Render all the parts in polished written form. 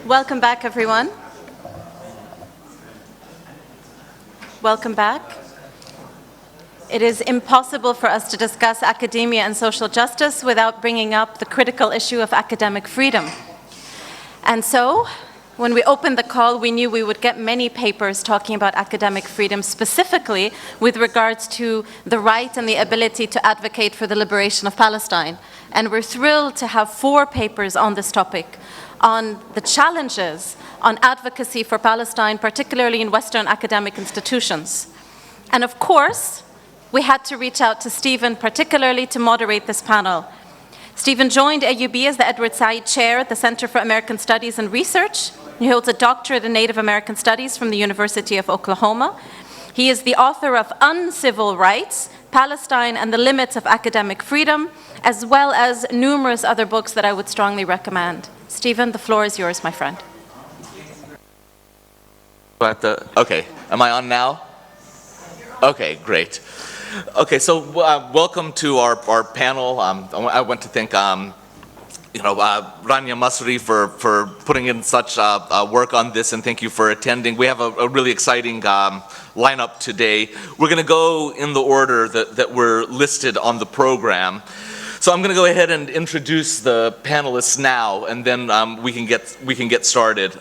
Welcome back, everyone. Welcome back. It is impossible for us to discuss academia and social justice without bringing up the critical issue of academic freedom. And so, when we opened the call, we knew we would get many papers talking about academic freedom, specifically with regards to the right and the ability to advocate for the liberation of Palestine. And we're thrilled to have 4 papers on this topic, on the challenges on advocacy for Palestine, particularly in Western academic institutions. And of course, we had to reach out to Stephen, particularly to moderate this panel. Stephen joined AUB as the Edward Said Chair at the Center for American Studies and Research. He holds a doctorate in Native American Studies from the University of Oklahoma. He is the author of Uncivil Rights, Palestine and the Limits of Academic Freedom, as well as numerous other books that I would strongly recommend. Stephen, the floor is yours, my friend. Okay, am I on now? Okay, great. Okay, so welcome to our panel. I want to thank Rania Masri for putting in such work on this, and thank you for attending. We have a really exciting lineup today. We're going to go in the order that we're listed on the program. So I'm going to go ahead and introduce the panelists now, and then we can get started.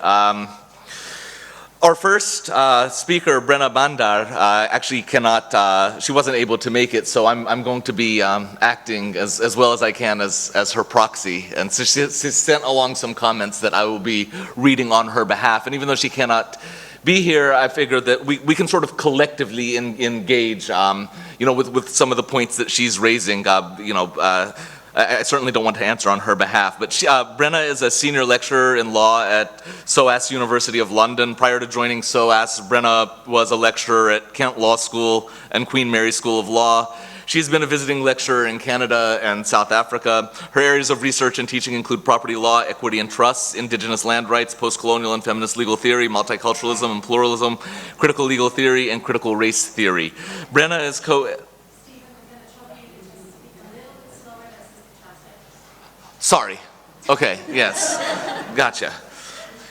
Our first speaker, Brenna Bandar, actually cannot, she wasn't able to make it, so I'm going to be acting as well as I can as her proxy. And so she sent along some comments that I will be reading on her behalf. And even though she cannot be here, I figured that we can sort of collectively engage, with some of the points that she's raising, I certainly don't want to answer on her behalf, but Brenna is a senior lecturer in law at SOAS University of London. Prior to joining SOAS, Brenna was a lecturer at Kent Law School and Queen Mary School of Law. She's been a visiting lecturer in Canada and South Africa. Her areas of research and teaching include property law, equity and trusts, indigenous land rights, post-colonial and feminist legal theory, multiculturalism and pluralism, critical legal theory, and critical race theory. Brenna is Sorry. Okay, yes. Gotcha.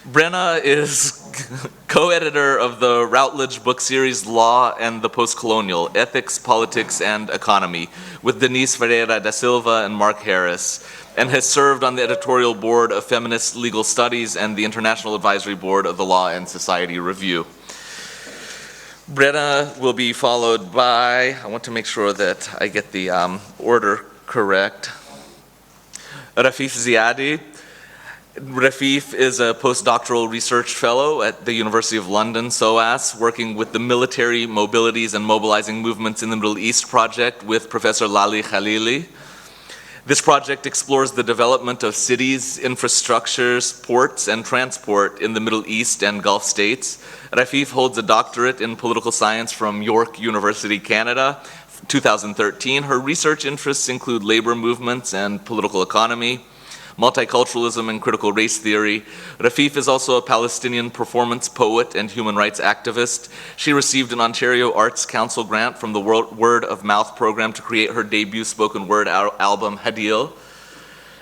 Brenna is co-editor of the Routledge book series Law and the Postcolonial, Ethics, Politics, and Economy with Denise Ferreira da Silva and Mark Harris, and has served on the editorial board of Feminist Legal Studies and the International Advisory Board of the Law and Society Review. Brenna will be followed by, I want to make sure that I get the order correct, Rafif Ziadi. Rafif is a postdoctoral research fellow at the University of London, SOAS, working with the Military Mobilities and Mobilizing Movements in the Middle East project with Professor Lali Khalili. This project explores the development of cities, infrastructures, ports, and transport in the Middle East and Gulf states. Rafif holds a doctorate in political science from York University, Canada, 2013. Her research interests include labor movements and political economy, multiculturalism and critical race theory. Rafif is also a Palestinian performance poet and human rights activist. She received an Ontario Arts Council grant from the Word of Mouth program to create her debut spoken word album, Hadil.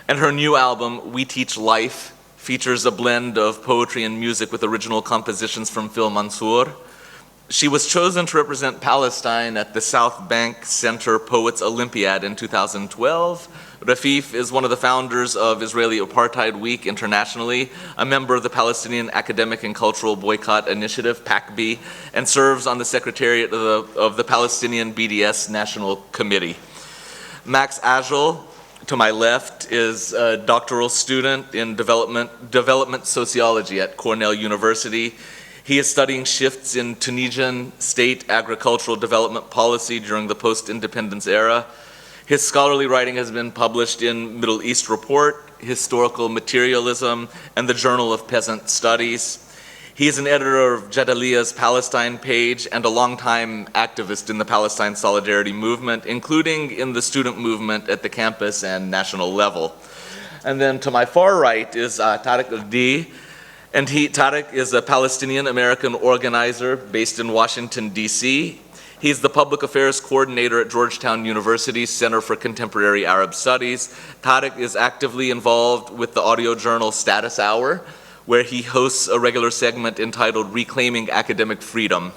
And her new album, We Teach Life, features a blend of poetry and music with original compositions from Phil Mansour. She was chosen to represent Palestine at the South Bank Center Poets Olympiad in 2012. Rafif is one of the founders of Israeli Apartheid Week internationally, a member of the Palestinian Academic and Cultural Boycott Initiative, PACB, and serves on the Secretariat of the Palestinian BDS National Committee. Max Agel, to my left, is a doctoral student in development sociology at Cornell University. He is studying shifts in Tunisian state agricultural development policy during the post-independence era. His scholarly writing has been published in Middle East Report, Historical Materialism, and the Journal of Peasant Studies. He is an editor of Jadaliya's Palestine page and a longtime activist in the Palestine Solidarity Movement, including in the student movement at the campus and national level. And then to my far right is Tariq Al-Di. And Tariq is a Palestinian-American organizer based in Washington, D.C. He's the public affairs coordinator at Georgetown University's Center for Contemporary Arab Studies. Tariq is actively involved with the audio journal Status Hour, where he hosts a regular segment entitled Reclaiming Academic Freedom.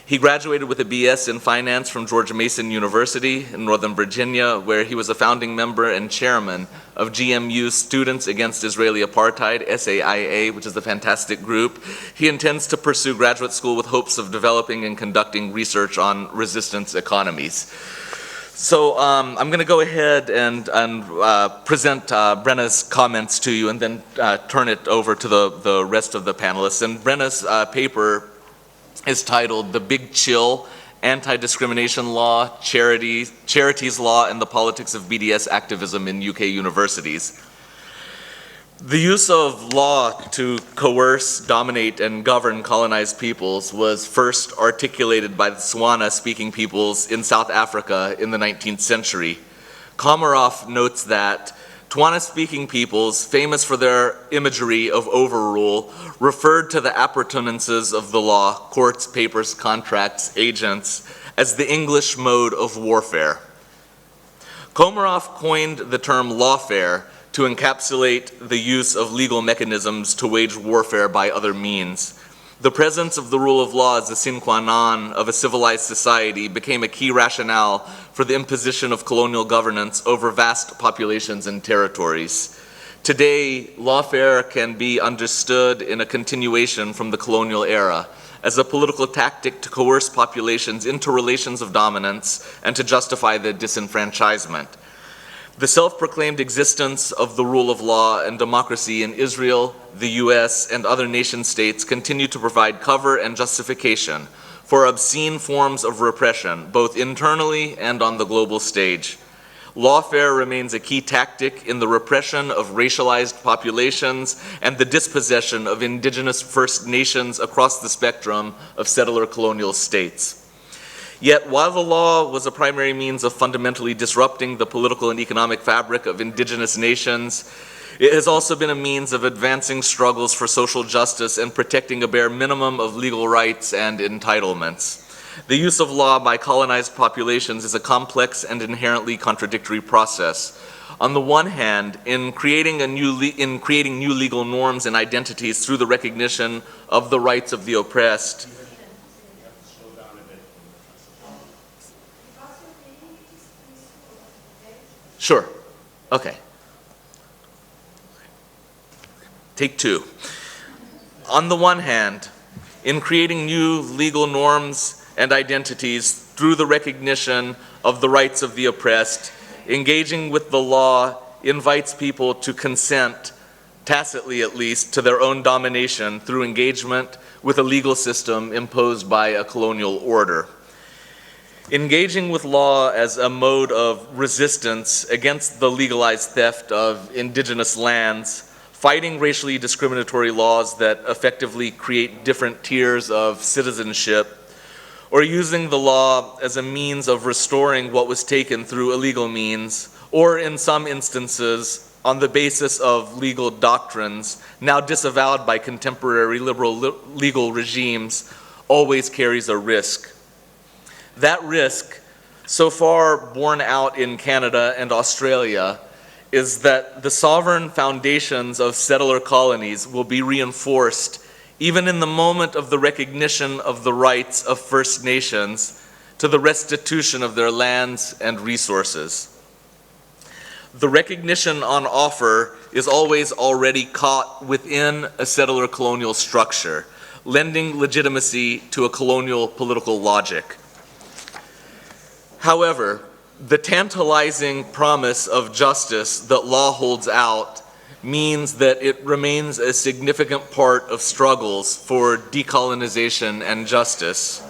He graduated with a BS in finance from George Mason University in Northern Virginia, where he was a founding member and chairman of GMU's Students Against Israeli Apartheid, SAIA, which is a fantastic group. He intends to pursue graduate school with hopes of developing and conducting research on resistance economies. So I'm going to go ahead and present Brenna's comments to you and then turn it over to the rest of the panelists. And Brenna's paper is titled The Big Chill, Anti-Discrimination Law, Charities Law, and the Politics of BDS Activism in UK Universities. The use of law to coerce, dominate, and govern colonized peoples was first articulated by the Tswana-speaking peoples in South Africa in the 19th century. Komaroff notes that Tswana-speaking peoples, famous for their imagery of overrule, referred to the appurtenances of the law, courts, papers, contracts, agents, as the English mode of warfare. Komaroff coined the term lawfare to encapsulate the use of legal mechanisms to wage warfare by other means. The presence of the rule of law as a sine qua non of a civilized society became a key rationale for the imposition of colonial governance over vast populations and territories. Today, lawfare can be understood in a continuation from the colonial era as a political tactic to coerce populations into relations of dominance and to justify their disenfranchisement. The self-proclaimed existence of the rule of law and democracy in Israel, the US, and other nation-states continue to provide cover and justification for obscene forms of repression, both internally and on the global stage. Lawfare remains a key tactic in the repression of racialized populations and the dispossession of indigenous First Nations across the spectrum of settler colonial states. Yet, while the law was a primary means of fundamentally disrupting the political and economic fabric of indigenous nations, it has also been a means of advancing struggles for social justice and protecting a bare minimum of legal rights and entitlements. The use of law by colonized populations is a complex and inherently contradictory process. On the one hand, in creating new legal norms and identities through the recognition of the rights of the oppressed, Sure. Okay. Take two. On the one hand, in creating new legal norms and identities through the recognition of the rights of the oppressed, engaging with the law invites people to consent, tacitly at least, to their own domination through engagement with a legal system imposed by a colonial order. Engaging with law as a mode of resistance against the legalized theft of indigenous lands, fighting racially discriminatory laws that effectively create different tiers of citizenship, or using the law as a means of restoring what was taken through illegal means, or in some instances on the basis of legal doctrines now disavowed by contemporary liberal legal regimes, always carries a risk. That risk, so far borne out in Canada and Australia, is that the sovereign foundations of settler colonies will be reinforced even in the moment of the recognition of the rights of First Nations to the restitution of their lands and resources. The recognition on offer is always already caught within a settler colonial structure, lending legitimacy to a colonial political logic. However, the tantalizing promise of justice that law holds out means that it remains a significant part of struggles for decolonization and justice.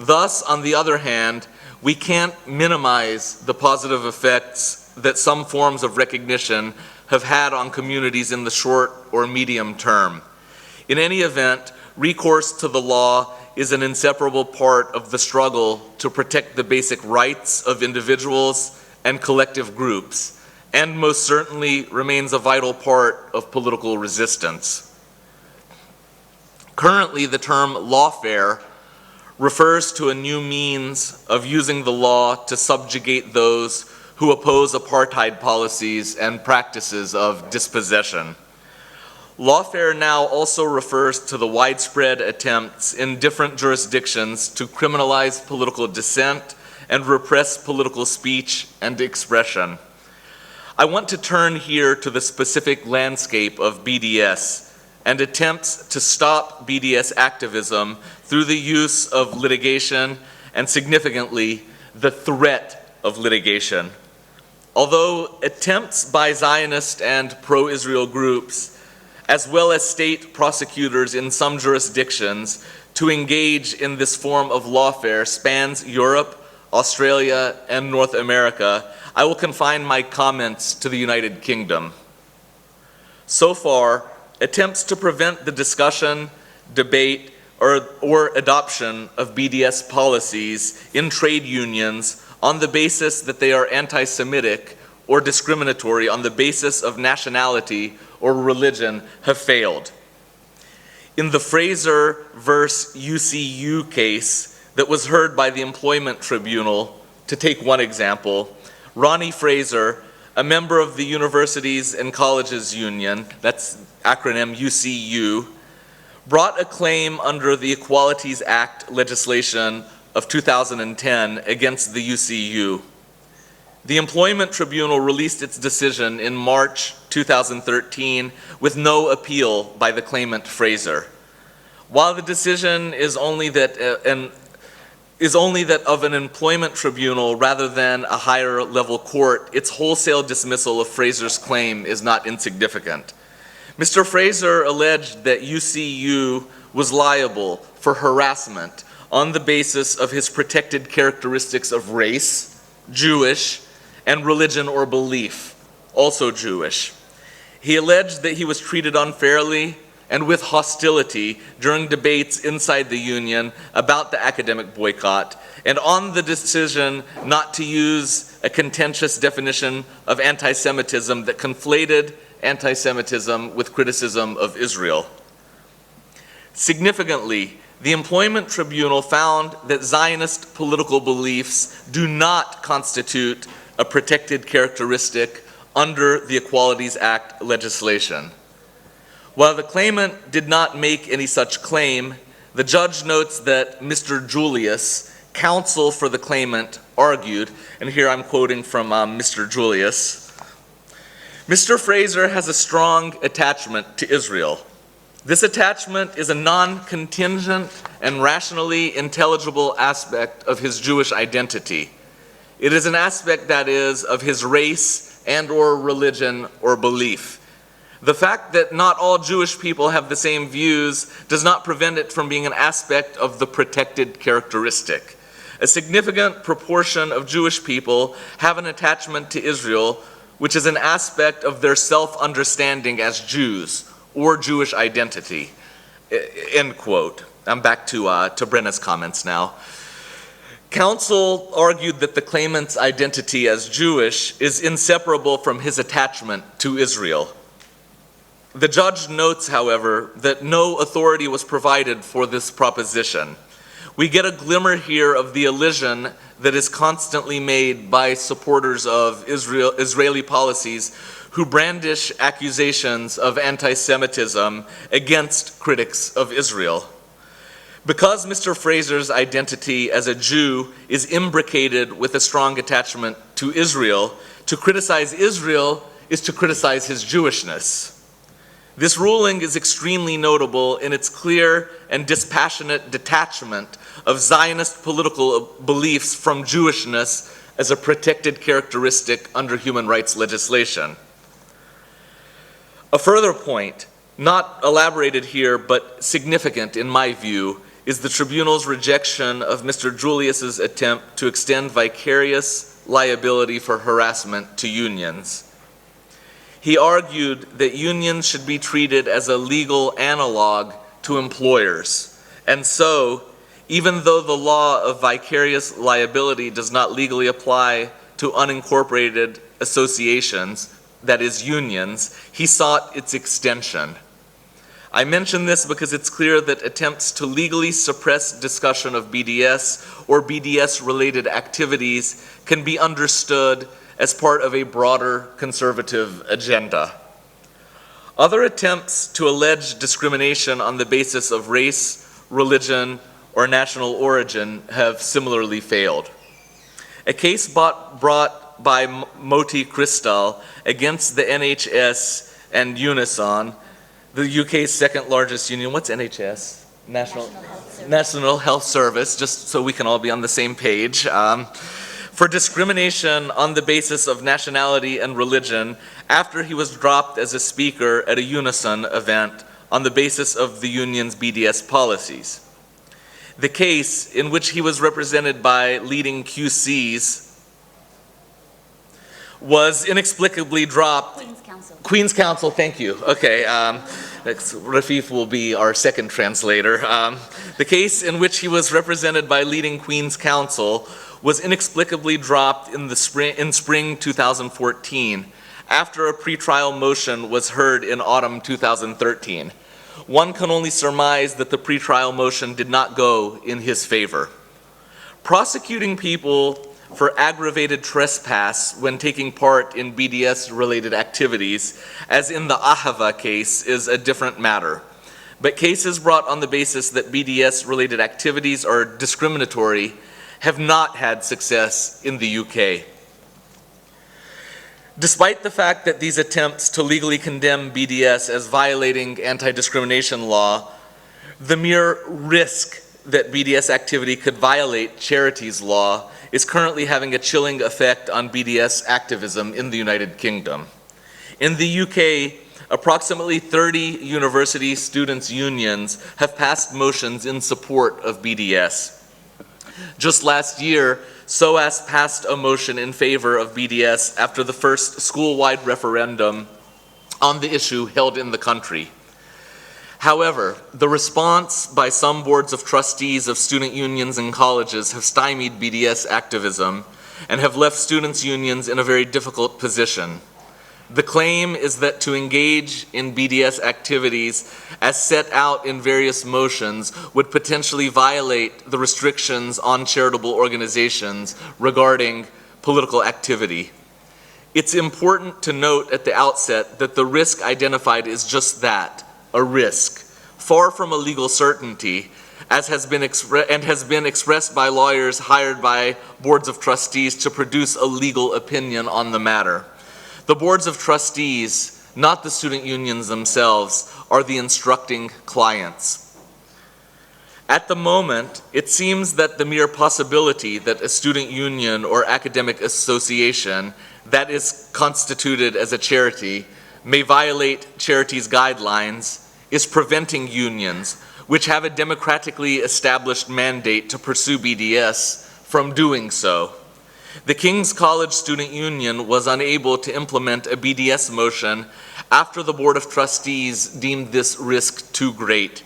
Thus, on the other hand, we can't minimize the positive effects that some forms of recognition have had on communities in the short or medium term. In any event, recourse to the law is an inseparable part of the struggle to protect the basic rights of individuals and collective groups, and most certainly remains a vital part of political resistance. Currently, the term lawfare refers to a new means of using the law to subjugate those who oppose apartheid policies and practices of dispossession. Lawfare now also refers to the widespread attempts in different jurisdictions to criminalize political dissent and repress political speech and expression. I want to turn here to the specific landscape of BDS and attempts to stop BDS activism through the use of litigation and, significantly, the threat of litigation. Although attempts by Zionist and pro-Israel groups, as well as state prosecutors in some jurisdictions, to engage in this form of lawfare spans Europe, Australia, and North America, I will confine my comments to the United Kingdom. So far, attempts to prevent the discussion, debate, or adoption of BDS policies in trade unions on the basis that they are anti-Semitic or discriminatory on the basis of nationality or religion have failed. In the Fraser versus UCU case that was heard by the Employment Tribunal, to take one example, Ronnie Fraser, a member of the Universities and Colleges Union, that's acronym UCU, brought a claim under the Equalities Act legislation of 2010 against the UCU. The Employment Tribunal released its decision in March 2013 with no appeal by the claimant Fraser. While the decision is only that of an employment tribunal rather than a higher level court, its wholesale dismissal of Fraser's claim is not insignificant. Mr. Fraser alleged that UCU was liable for harassment on the basis of his protected characteristics of race, Jewish, and religion or belief, also Jewish. He alleged that he was treated unfairly and with hostility during debates inside the union about the academic boycott, and on the decision not to use a contentious definition of anti-Semitism that conflated anti-Semitism with criticism of Israel. Significantly, the Employment Tribunal found that Zionist political beliefs do not constitute a protected characteristic under the Equalities Act legislation. While the claimant did not make any such claim, the judge notes that Mr. Julius, counsel for the claimant, argued, and here I'm quoting from Mr. Julius, Mr. Fraser has a strong attachment to Israel. This attachment is a non-contingent and rationally intelligible aspect of his Jewish identity. It is an aspect, that is, of his race and or religion or belief. The fact that not all Jewish people have the same views does not prevent it from being an aspect of the protected characteristic. A significant proportion of Jewish people have an attachment to Israel, which is an aspect of their self-understanding as Jews or Jewish identity. End quote. I'm back to Brenna's comments now. Counsel argued that the claimant's identity as Jewish is inseparable from his attachment to Israel. The judge notes, however, that no authority was provided for this proposition. We get a glimmer here of the elision that is constantly made by supporters of Israeli policies who brandish accusations of anti-Semitism against critics of Israel. Because Mr. Fraser's identity as a Jew is imbricated with a strong attachment to Israel, to criticize Israel is to criticize his Jewishness. This ruling is extremely notable in its clear and dispassionate detachment of Zionist political beliefs from Jewishness as a protected characteristic under human rights legislation. A further point, not elaborated here but significant in my view, is the tribunal's rejection of Mr. Julius's attempt to extend vicarious liability for harassment to unions. He argued that unions should be treated as a legal analog to employers, and so, even though the law of vicarious liability does not legally apply to unincorporated associations, that is unions, he sought its extension. I mention this because it's clear that attempts to legally suppress discussion of BDS or BDS-related activities can be understood as part of a broader conservative agenda. Other attempts to allege discrimination on the basis of race, religion, or national origin have similarly failed. A case brought by Moti Crystal against the NHS and Unison, the UK's second largest union. What's NHS? National Health Service, just so we can all be on the same page. For discrimination on the basis of nationality and religion after he was dropped as a speaker at a Unison event on the basis of the union's BDS policies. The case, in which he was represented by leading QCs, was inexplicably dropped. Queen's Counsel, thank you. Okay, Rafif will be our second translator. The case in which he was represented by leading Queen's Counsel was inexplicably dropped in spring 2014 after a pretrial motion was heard in autumn 2013. One can only surmise that the pretrial motion did not go in his favor. Prosecuting people for aggravated trespass when taking part in BDS-related activities, as in the Ahava case, is a different matter. But cases brought on the basis that BDS-related activities are discriminatory have not had success in the UK. Despite the fact that these attempts to legally condemn BDS as violating anti-discrimination law, the mere risk that BDS activity could violate charities law is currently having a chilling effect on BDS activism in the United Kingdom. In the UK, approximately 30 university students' unions have passed motions in support of BDS. Just last year, SOAS passed a motion in favor of BDS after the first school-wide referendum on the issue held in the country. However, the response by some boards of trustees of student unions and colleges have stymied BDS activism and have left students' unions in a very difficult position. The claim is that to engage in BDS activities as set out in various motions would potentially violate the restrictions on charitable organizations regarding political activity. It's important to note at the outset that the risk identified is just that, a risk, far from a legal certainty, as has been expressed by lawyers hired by boards of trustees to produce a legal opinion on the matter. The boards of trustees, not the student unions themselves, are the instructing clients. At the moment, it seems that the mere possibility that a student union or academic association that is constituted as a charity may violate charities' guidelines is preventing unions, which have a democratically established mandate to pursue BDS, from doing so. The King's College Student Union was unable to implement a BDS motion after the Board of Trustees deemed this risk too great.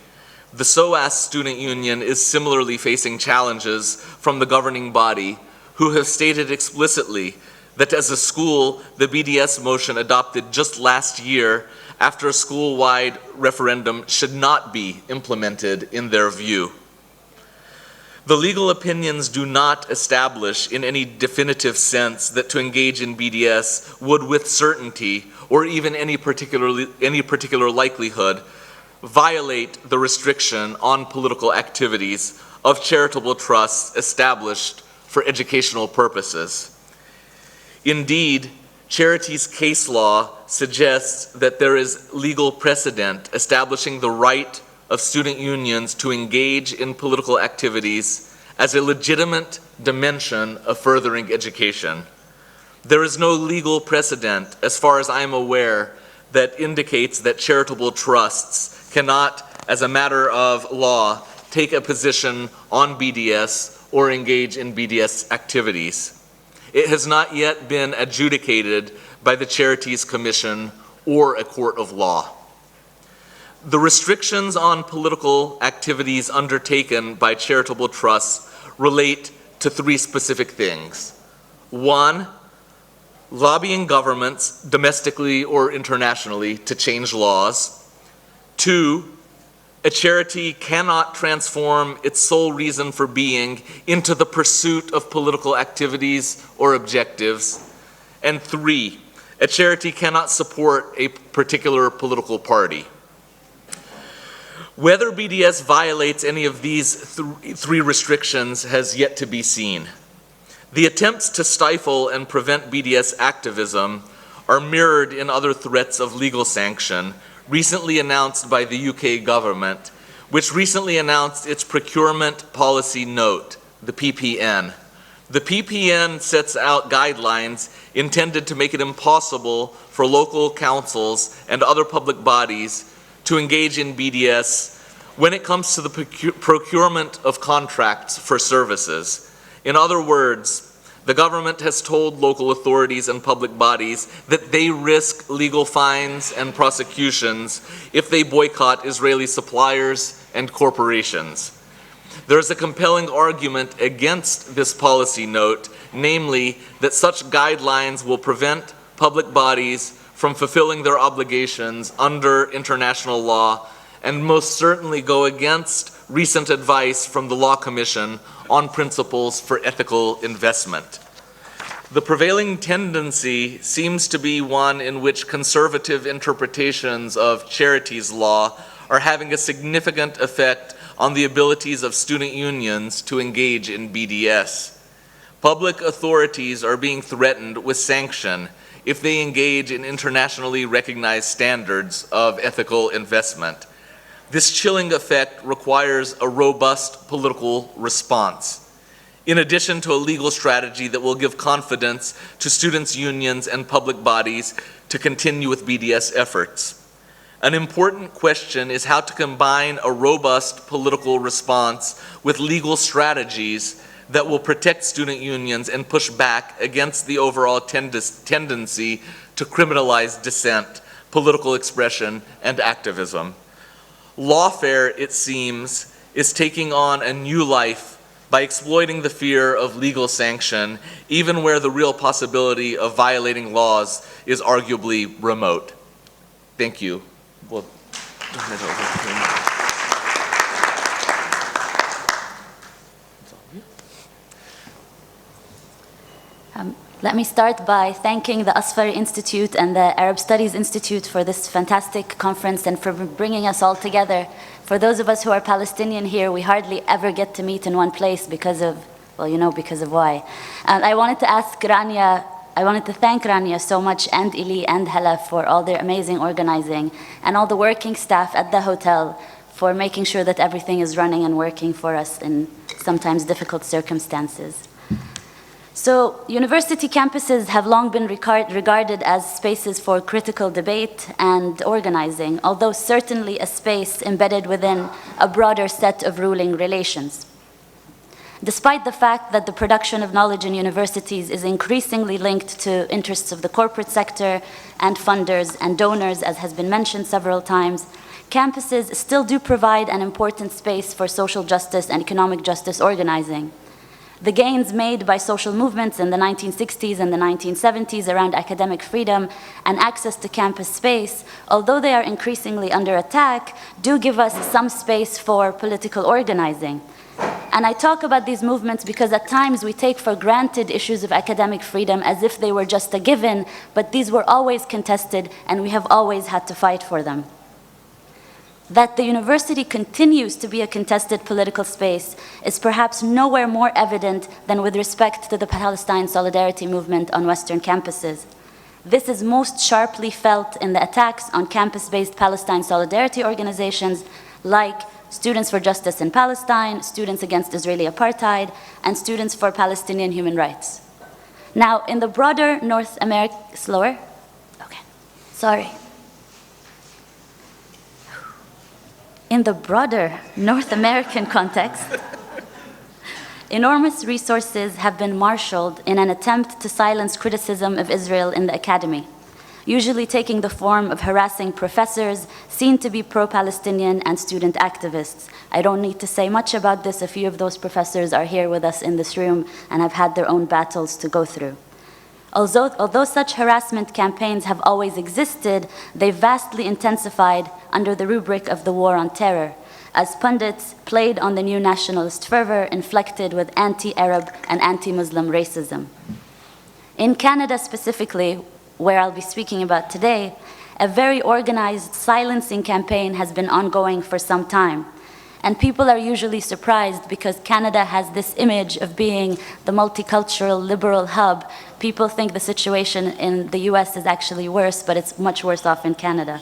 The SOAS Student Union is similarly facing challenges from the governing body, who have stated explicitly that as a school, the BDS motion adopted just last year after a school-wide referendum should not be implemented in their view. The legal opinions do not establish in any definitive sense that to engage in BDS would with certainty, or even any particular likelihood, violate the restriction on political activities of charitable trusts established for educational purposes. Indeed, charities case law suggests that there is legal precedent establishing the right of student unions to engage in political activities as a legitimate dimension of furthering education. There is no legal precedent, as far as I am aware, that indicates that charitable trusts cannot, as a matter of law, take a position on BDS or engage in BDS activities. It has not yet been adjudicated by the Charities Commission or a court of law. The restrictions on political activities undertaken by charitable trusts relate to three specific things. One, lobbying governments, domestically or internationally, to change laws. Two, a charity cannot transform its sole reason for being into the pursuit of political activities or objectives. And three, A charity cannot support a particular political party. Whether BDS violates any of these three restrictions has yet to be seen. The attempts to stifle and prevent BDS activism are mirrored in other threats of legal sanction recently announced by the UK government, which recently announced its procurement policy note, the PPN. The PPN sets out guidelines intended to make it impossible for local councils and other public bodies to engage in BDS when it comes to the procurement of contracts for services. In other words, the government has told local authorities and public bodies that they risk legal fines and prosecutions if they boycott Israeli suppliers and corporations. There is a compelling argument against this policy note, namely that such guidelines will prevent public bodies from fulfilling their obligations under international law and most certainly go against recent advice from the Law Commission on principles for ethical investment. The prevailing tendency seems to be one in which conservative interpretations of charities law are having a significant effect on the abilities of student unions to engage in BDS. Public authorities are being threatened with sanction if they engage in internationally recognized standards of ethical investment. This chilling effect requires a robust political response, in addition to a legal strategy that will give confidence to students' unions and public bodies to continue with BDS efforts. An important question is how to combine a robust political response with legal strategies that will protect student unions and push back against the overall tendency to criminalize dissent, political expression, and activism. Lawfare, it seems, is taking on a new life by exploiting the fear of legal sanction, even where the real possibility of violating laws is arguably remote. Thank you. Well, let me start by thanking the Asfari Institute and the Arab Studies Institute for this fantastic conference and for bringing us all together. For those of us who are Palestinian here, we hardly ever get to meet in one place because of, well, you know, because of why. And I wanted to thank Rania so much, and Ili and Hala, for all their amazing organizing, and all the working staff at the hotel for making sure that everything is running and working for us in sometimes difficult circumstances. So, university campuses have long been regarded as spaces for critical debate and organizing, although certainly a space embedded within a broader set of ruling relations. Despite the fact that the production of knowledge in universities is increasingly linked to interests of the corporate sector and funders and donors, as has been mentioned several times, campuses still do provide an important space for social justice and economic justice organizing. The gains made by social movements in the 1960s and the 1970s around academic freedom and access to campus space, although they are increasingly under attack, do give us some space for political organizing. And I talk about these movements because at times we take for granted issues of academic freedom as if they were just a given, but these were always contested and we have always had to fight for them. That the university continues to be a contested political space is perhaps nowhere more evident than with respect to the Palestine solidarity movement on Western campuses. This is most sharply felt in the attacks on campus-based Palestine solidarity organizations like Students for Justice in Palestine, Students Against Israeli Apartheid, and Students for Palestinian Human Rights. Now, in the broader North America, slower? Okay, sorry. In the broader North American context, enormous resources have been marshaled in an attempt to silence criticism of Israel in the academy, usually taking the form of harassing professors seen to be pro-Palestinian and student activists. I don't need to say much about this. A few of those professors are here with us in this room and have had their own battles to go through. Although such harassment campaigns have always existed, they vastly intensified under the rubric of the war on terror, as pundits played on the new nationalist fervor inflected with anti-Arab and anti-Muslim racism. In Canada specifically, where I'll be speaking about today, a very organized silencing campaign has been ongoing for some time. And people are usually surprised because Canada has this image of being the multicultural liberal hub. People think the situation in the US is actually worse, but it's much worse off in Canada.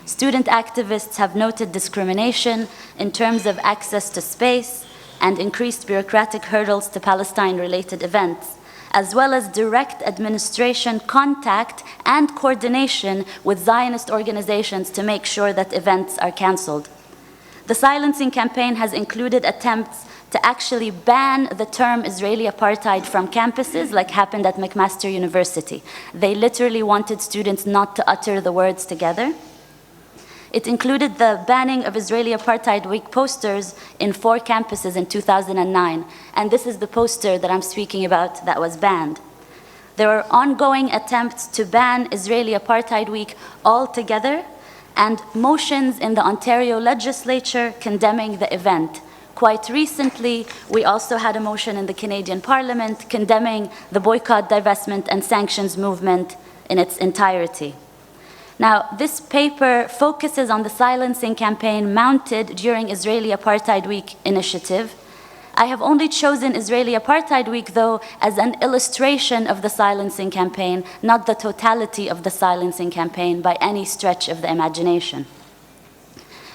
Student activists have noted discrimination in terms of access to space and increased bureaucratic hurdles to Palestine-related events, as well as direct administration contact and coordination with Zionist organizations to make sure that events are canceled. The silencing campaign has included attempts to actually ban the term Israeli apartheid from campuses, like happened at McMaster University. They literally wanted students not to utter the words together. It included the banning of Israeli Apartheid Week posters in 4 campuses in 2009, and this is the poster that I'm speaking about that was banned. There are ongoing attempts to ban Israeli Apartheid Week altogether, and motions in the Ontario legislature condemning the event. Quite recently, we also had a motion in the Canadian Parliament condemning the boycott, divestment, and sanctions movement in its entirety. Now, this paper focuses on the silencing campaign mounted during Israeli Apartheid Week initiative. I have only chosen Israeli Apartheid Week, though, as an illustration of the silencing campaign, not the totality of the silencing campaign by any stretch of the imagination.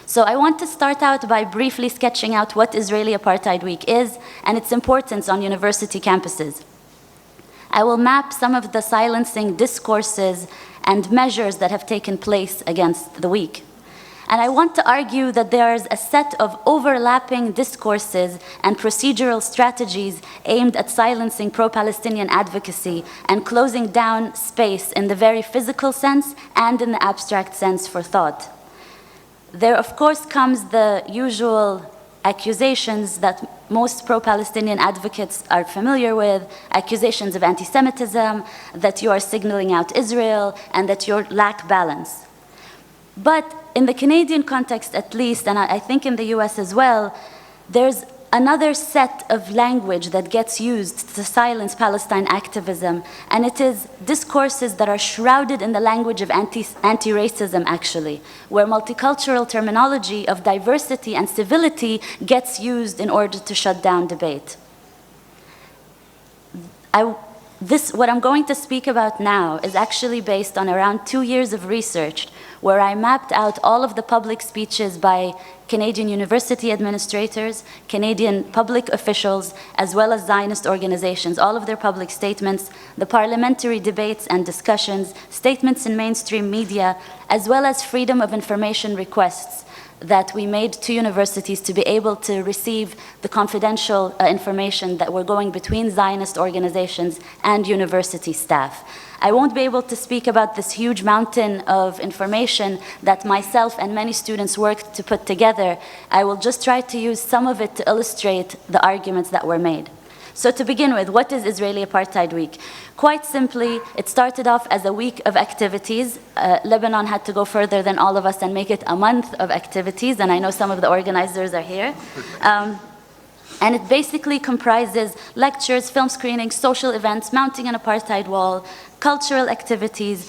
So I want to start out by briefly sketching out what Israeli Apartheid Week is and its importance on university campuses. I will map some of the silencing discourses and measures that have taken place against the week. And I want to argue that there is a set of overlapping discourses and procedural strategies aimed at silencing pro-Palestinian advocacy and closing down space in the very physical sense and in the abstract sense for thought. There, of course, comes the usual accusations that most pro-Palestinian advocates are familiar with, accusations of anti-Semitism, that you are signaling out Israel, and that you lack balance. But in the Canadian context at least, and I think in the US as well, there's another set of language that gets used to silence Palestine activism, and it is discourses that are shrouded in the language of anti-racism, actually, where multicultural terminology of diversity and civility gets used in order to shut down debate. What I'm going to speak about now is actually based on around 2 years of research where I mapped out all of the public speeches by Canadian university administrators, Canadian public officials, as well as Zionist organizations, all of their public statements, the parliamentary debates and discussions, statements in mainstream media, as well as freedom of information requests that we made to universities to be able to receive the confidential information that were going between Zionist organizations and university staff. I won't be able to speak about this huge mountain of information that myself and many students worked to put together. I will just try to use some of it to illustrate the arguments that were made. So to begin with, what is Israeli Apartheid Week? Quite simply, it started off as a week of activities. Lebanon had to go further than all of us and make it a month of activities, and I know some of the organizers are here. And it basically comprises lectures, film screenings, social events, mounting an apartheid wall, cultural activities,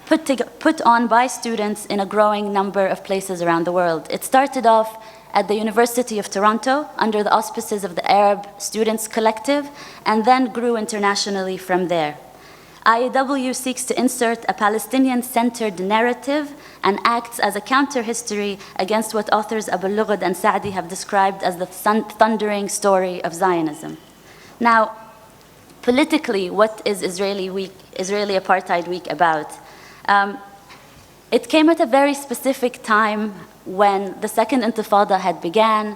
put on by students in a growing number of places around the world. It started off at the University of Toronto under the auspices of the Arab Students Collective, and then grew internationally from there. IAW seeks to insert a Palestinian-centered narrative and acts as a counter-history against what authors Abu Lughod and Saadi have described as the thundering story of Zionism. Now, politically, what is Israeli Apartheid Week about? It came at a very specific time when the Second Intifada had begun.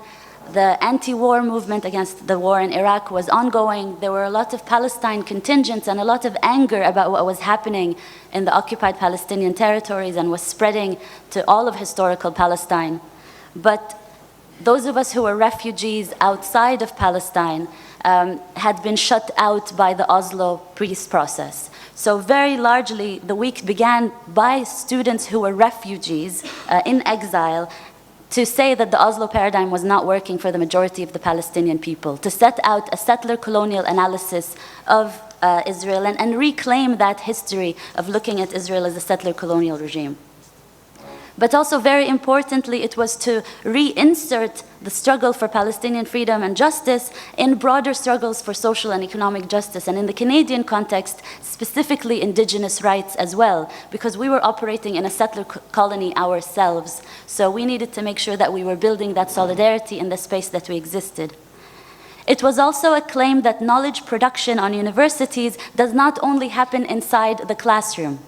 The anti-war movement against the war in Iraq was ongoing. There were a lot of Palestine contingents and a lot of anger about what was happening in the occupied Palestinian territories and was spreading to all of historical Palestine. But those of us who were refugees outside of Palestine had been shut out by the Oslo peace process. So very largely, the week began by students who were refugees in exile to say that the Oslo paradigm was not working for the majority of the Palestinian people, to set out a settler colonial analysis of Israel and reclaim that history of looking at Israel as a settler colonial regime. But also, very importantly, it was to reinsert the struggle for Palestinian freedom and justice in broader struggles for social and economic justice, and in the Canadian context, specifically indigenous rights as well, because we were operating in a settler colony ourselves. So we needed to make sure that we were building that solidarity in the space that we existed. It was also a claim that knowledge production on universities does not only happen inside the classroom.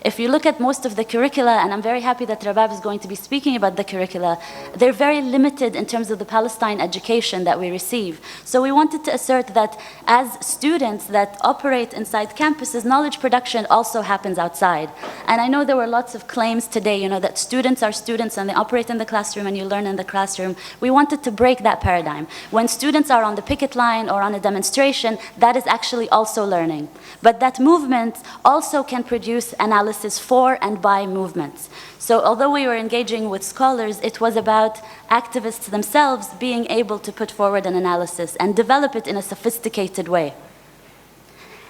If you look at most of the curricula, and I'm very happy that Rabab is going to be speaking about the curricula, they're very limited in terms of the Palestine education that we receive. So we wanted to assert that as students that operate inside campuses, knowledge production also happens outside. And I know there were lots of claims today, that students are students and they operate in the classroom and you learn in the classroom. We wanted to break that paradigm. When students are on the picket line or on a demonstration, that is actually also learning. But that movement also can produce analysis for and by movements. So although we were engaging with scholars, it was about activists themselves being able to put forward an analysis and develop it in a sophisticated way.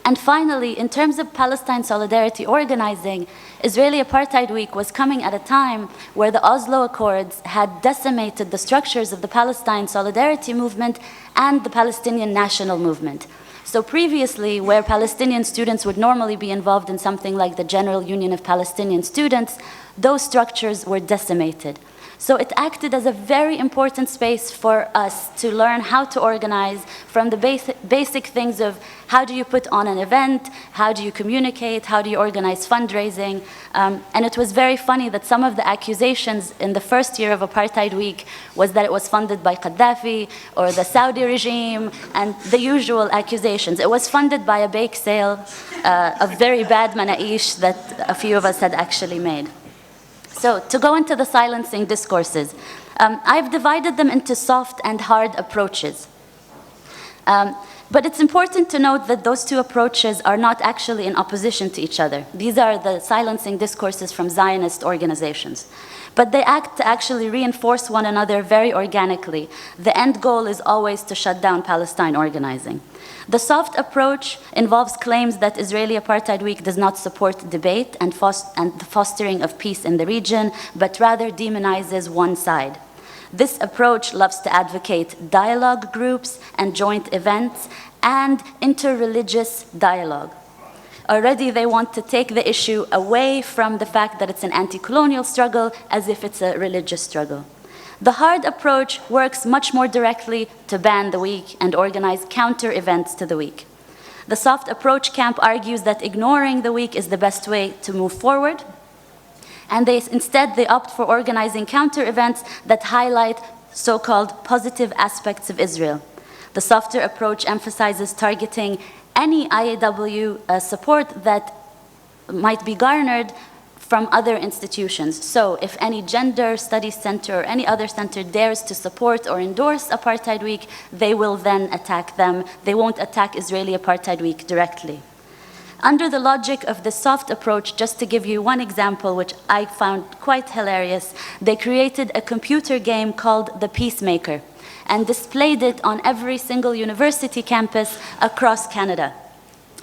And finally, in terms of Palestine solidarity organizing, Israeli Apartheid Week was coming at a time where the Oslo Accords had decimated the structures of the Palestine solidarity movement and the Palestinian national movement. So previously, where Palestinian students would normally be involved in something like the General Union of Palestinian Students, those structures were decimated. So it acted as a very important space for us to learn how to organize, from the basic things of how do you put on an event, how do you communicate, how do you organize fundraising. And it was very funny that some of the accusations in the first year of Apartheid Week was that it was funded by Gaddafi or the Saudi regime, and the usual accusations. It was funded by a bake sale of very bad manaish that a few of us had actually made. So to go into the silencing discourses, I've divided them into soft and hard approaches. But it's important to note that those two approaches are not actually in opposition to each other. These are the silencing discourses from Zionist organizations. But they act to actually reinforce one another very organically. The end goal is always to shut down Palestine organizing. The soft approach involves claims that Israeli Apartheid Week does not support debate and the fostering of peace in the region, but rather demonizes one side. This approach loves to advocate dialogue groups and joint events and interreligious dialogue. Already they want to take the issue away from the fact that it's an anti-colonial struggle as if it's a religious struggle. The hard approach works much more directly to ban the week and organize counter-events to the week. The soft approach camp argues that ignoring the week is the best way to move forward, and instead they opt for organizing counter-events that highlight so-called positive aspects of Israel. The softer approach emphasizes targeting any IAW support that might be garnered from other institutions. So if any gender studies center or any other center dares to support or endorse Apartheid Week, they will then attack them. They won't attack Israeli Apartheid Week directly. Under the logic of the soft approach, just to give you one example, which I found quite hilarious, they created a computer game called The Peacemaker and displayed it on every single university campus across Canada.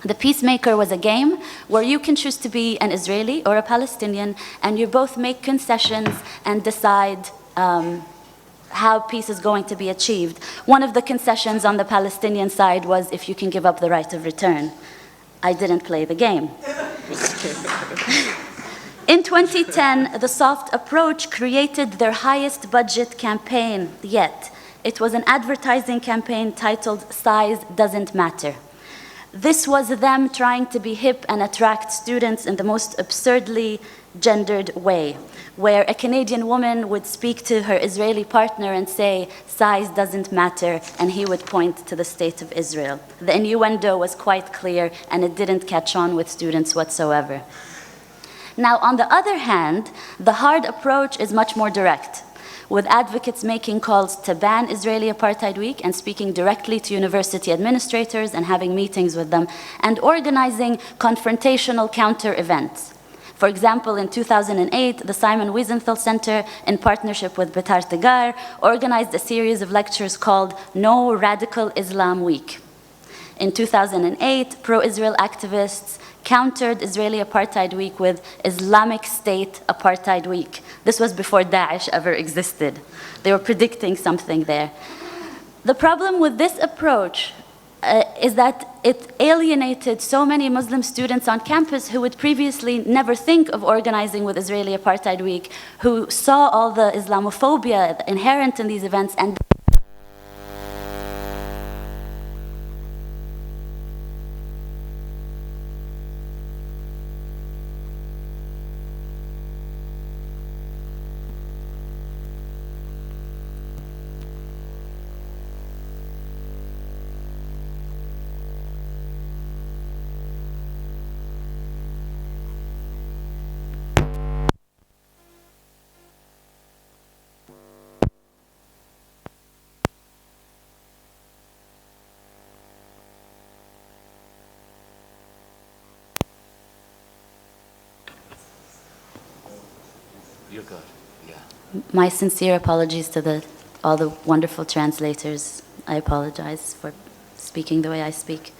The Peacemaker was a game where you can choose to be an Israeli or a Palestinian, and you both make concessions and decide how peace is going to be achieved. One of the concessions on the Palestinian side was if you can give up the right of return. I didn't play the game. In 2010, the soft approach created their highest budget campaign yet. It was an advertising campaign titled "Size Doesn't Matter." This was them trying to be hip and attract students in the most absurdly gendered way, where a Canadian woman would speak to her Israeli partner and say, "Size doesn't matter," and he would point to the state of Israel. The innuendo was quite clear, and it didn't catch on with students whatsoever. Now, on the other hand, the hard approach is much more direct, with advocates making calls to ban Israeli Apartheid Week and speaking directly to university administrators and having meetings with them, and organizing confrontational counter-events. For example, in 2008, the Simon Wiesenthal Center, in partnership with Betar Tegar, organized a series of lectures called No Radical Islam Week. In 2008, pro-Israel activists countered Israeli Apartheid Week with Islamic State Apartheid Week. This was before Daesh ever existed. They were predicting something there. The problem with this approach is that it alienated so many Muslim students on campus who would previously never think of organizing with Israeli Apartheid Week, who saw all the Islamophobia inherent in these events and You're good, yeah. my sincere apologies to all the wonderful translators. I apologize for speaking the way I speak.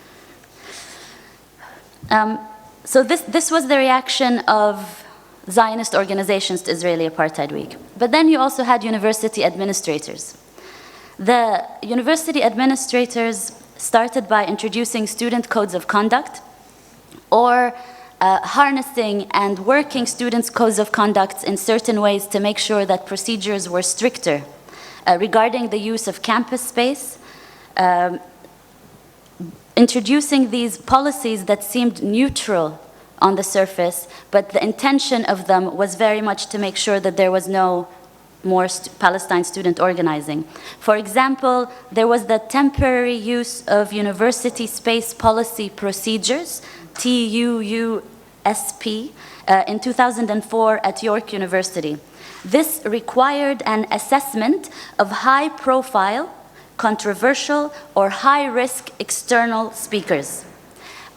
So this was the reaction of Zionist organizations to Israeli Apartheid Week. But then you also had university administrators. The university administrators started by introducing student codes of conduct or harnessing and working students' codes of conduct in certain ways to make sure that procedures were stricter regarding the use of campus space, introducing these policies that seemed neutral on the surface, but the intention of them was very much to make sure that there was no more Palestine student organizing. For example, there was the temporary use of university space policy procedures, TUUSP, in 2004 at York University. This required an assessment of high-profile, controversial, or high-risk external speakers.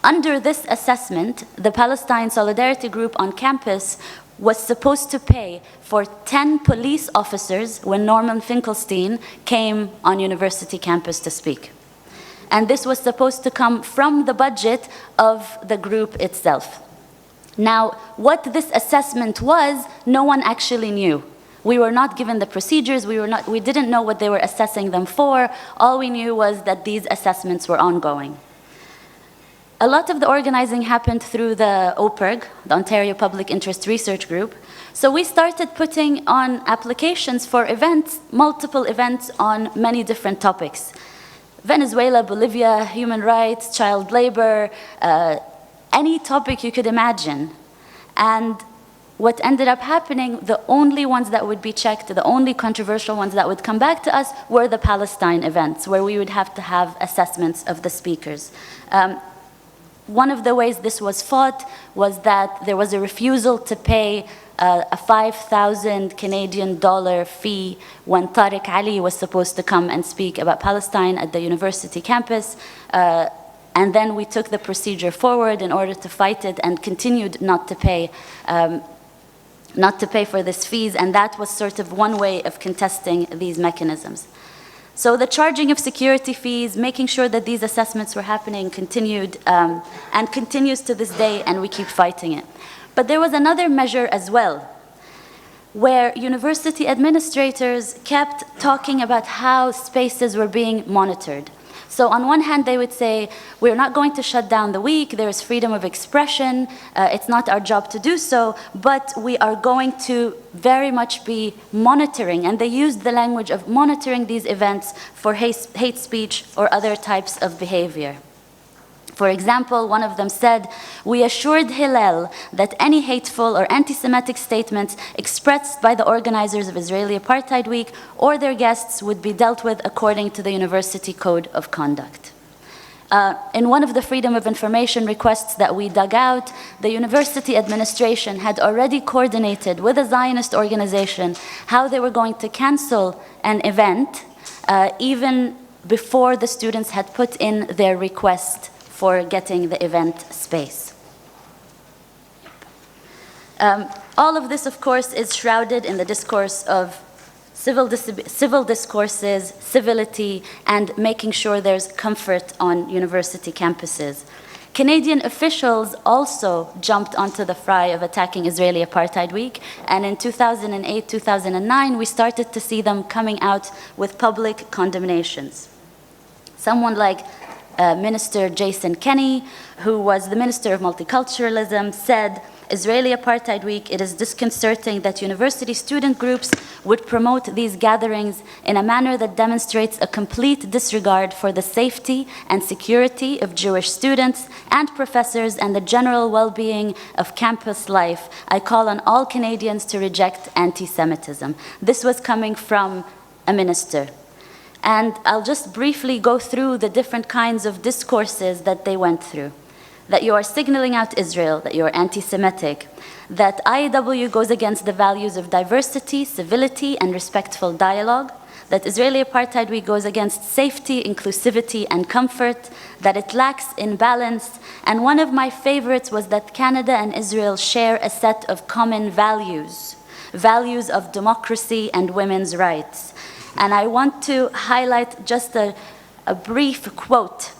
Under this assessment, the Palestine Solidarity Group on campus was supposed to pay for 10 police officers when Norman Finkelstein came on university campus to speak. And this was supposed to come from the budget of the group itself. Now, what this assessment was, no one actually knew. We were not given the procedures, we didn't know what they were assessing them for. All we knew was that these assessments were ongoing. A lot of the organizing happened through the OPIRG, the Ontario Public Interest Research Group. So we started putting on applications for events, multiple events on many different topics. Venezuela, Bolivia, human rights, child labor, any topic you could imagine. And what ended up happening, the only ones that would be checked, the only controversial ones that would come back to us were the Palestine events, where we would have to have assessments of the speakers. One of the ways this was fought was that there was a refusal to pay a 5,000 Canadian dollar fee when Tariq Ali was supposed to come and speak about Palestine at the university campus. And then we took the procedure forward in order to fight it and continued not to pay for these fees. And that was sort of one way of contesting these mechanisms. So the charging of security fees, making sure that these assessments were happening continued and continues to this day, and we keep fighting it. But there was another measure as well, where university administrators kept talking about how spaces were being monitored. So on one hand, they would say, we're not going to shut down the week, there is freedom of expression, it's not our job to do so, but we are going to very much be monitoring, and they used the language of monitoring these events for hate speech or other types of behavior. For example, one of them said, we assured Hillel that any hateful or anti-Semitic statements expressed by the organizers of Israeli Apartheid Week or their guests would be dealt with according to the University Code of Conduct. In one of the Freedom of Information requests that we dug out, the university administration had already coordinated with a Zionist organization how they were going to cancel an event even before the students had put in their request for getting the event space. All of this, of course, is shrouded in the discourse of civil discourses, civility, and making sure there's comfort on university campuses. Canadian officials also jumped onto the fray of attacking Israeli Apartheid Week, and in 2008, 2009, we started to see them coming out with public condemnations. Someone like Minister Jason Kenney, who was the Minister of Multiculturalism, said, Israeli Apartheid Week, it is disconcerting that university student groups would promote these gatherings in a manner that demonstrates a complete disregard for the safety and security of Jewish students and professors and the general well-being of campus life. I call on all Canadians to reject anti-Semitism. This was coming from a minister. And I'll just briefly go through the different kinds of discourses that they went through. That you are signaling out Israel, that you are anti-Semitic, that IAW goes against the values of diversity, civility, and respectful dialogue, that Israeli Apartheid Week goes against safety, inclusivity, and comfort, that it lacks in balance, and one of my favorites was that Canada and Israel share a set of common values, values of democracy and women's rights. And I want to highlight just a brief quote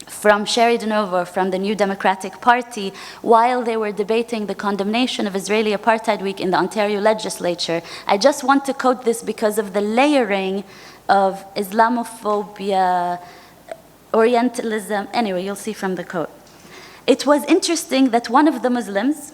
from Sherry DeNovo from the New Democratic Party while they were debating the condemnation of Israeli Apartheid Week in the Ontario legislature. I just want to quote this because of the layering of Islamophobia, Orientalism. Anyway, you'll see from the quote. It was interesting that one of the Muslims,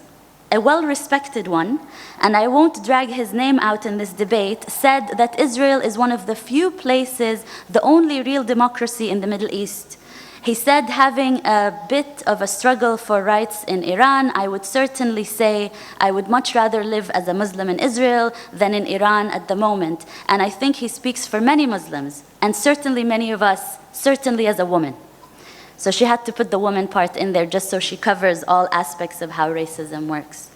a well-respected one, and I won't drag his name out in this debate, said that Israel is one of the few places, the only real democracy in the Middle East. He said, having a bit of a struggle for rights in Iran, I would certainly say I would much rather live as a Muslim in Israel than in Iran at the moment. And I think he speaks for many Muslims, and certainly many of us, certainly as a woman. So she had to put the woman part in there just so she covers all aspects of how racism works.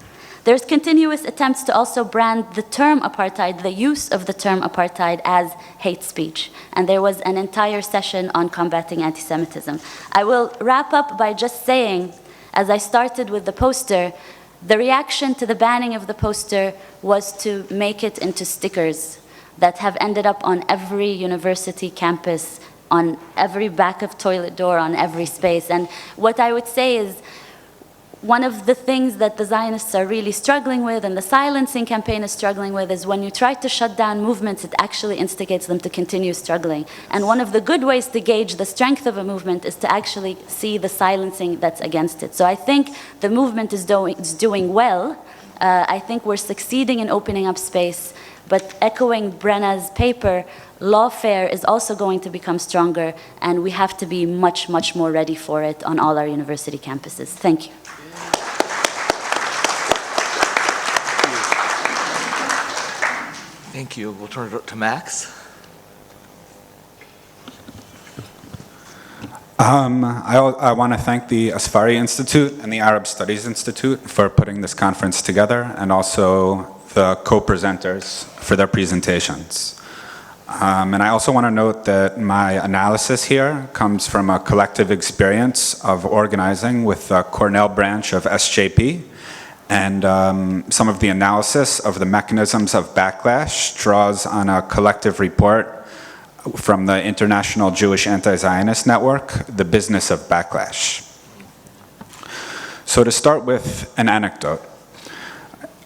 There's continuous attempts to also brand the term apartheid, the use of the term apartheid, as hate speech. And there was an entire session on combating anti-Semitism. I will wrap up by just saying, as I started with the poster, the reaction to the banning of the poster was to make it into stickers that have ended up on every university campus, on every back of toilet door, on every space. And what I would say is, one of the things that the Zionists are really struggling with and the silencing campaign is struggling with is when you try to shut down movements, it actually instigates them to continue struggling. And one of the good ways to gauge the strength of a movement is to actually see the silencing that's against it. So I think the movement is doing well. I think we're succeeding in opening up space. But echoing Brenna's paper, lawfare is also going to become stronger, and we have to be much, much more ready for it on all our university campuses. Thank you. Thank you. We'll turn it to Max. I want to thank the Asfari Institute and the Arab Studies Institute for putting this conference together, and also the co-presenters for their presentations. And I also want to note that my analysis here comes from a collective experience of organizing with the Cornell branch of SJP, and some of the analysis of the mechanisms of backlash draws on a collective report from the International Jewish Anti-Zionist Network, The Business of Backlash. So to start with an anecdote.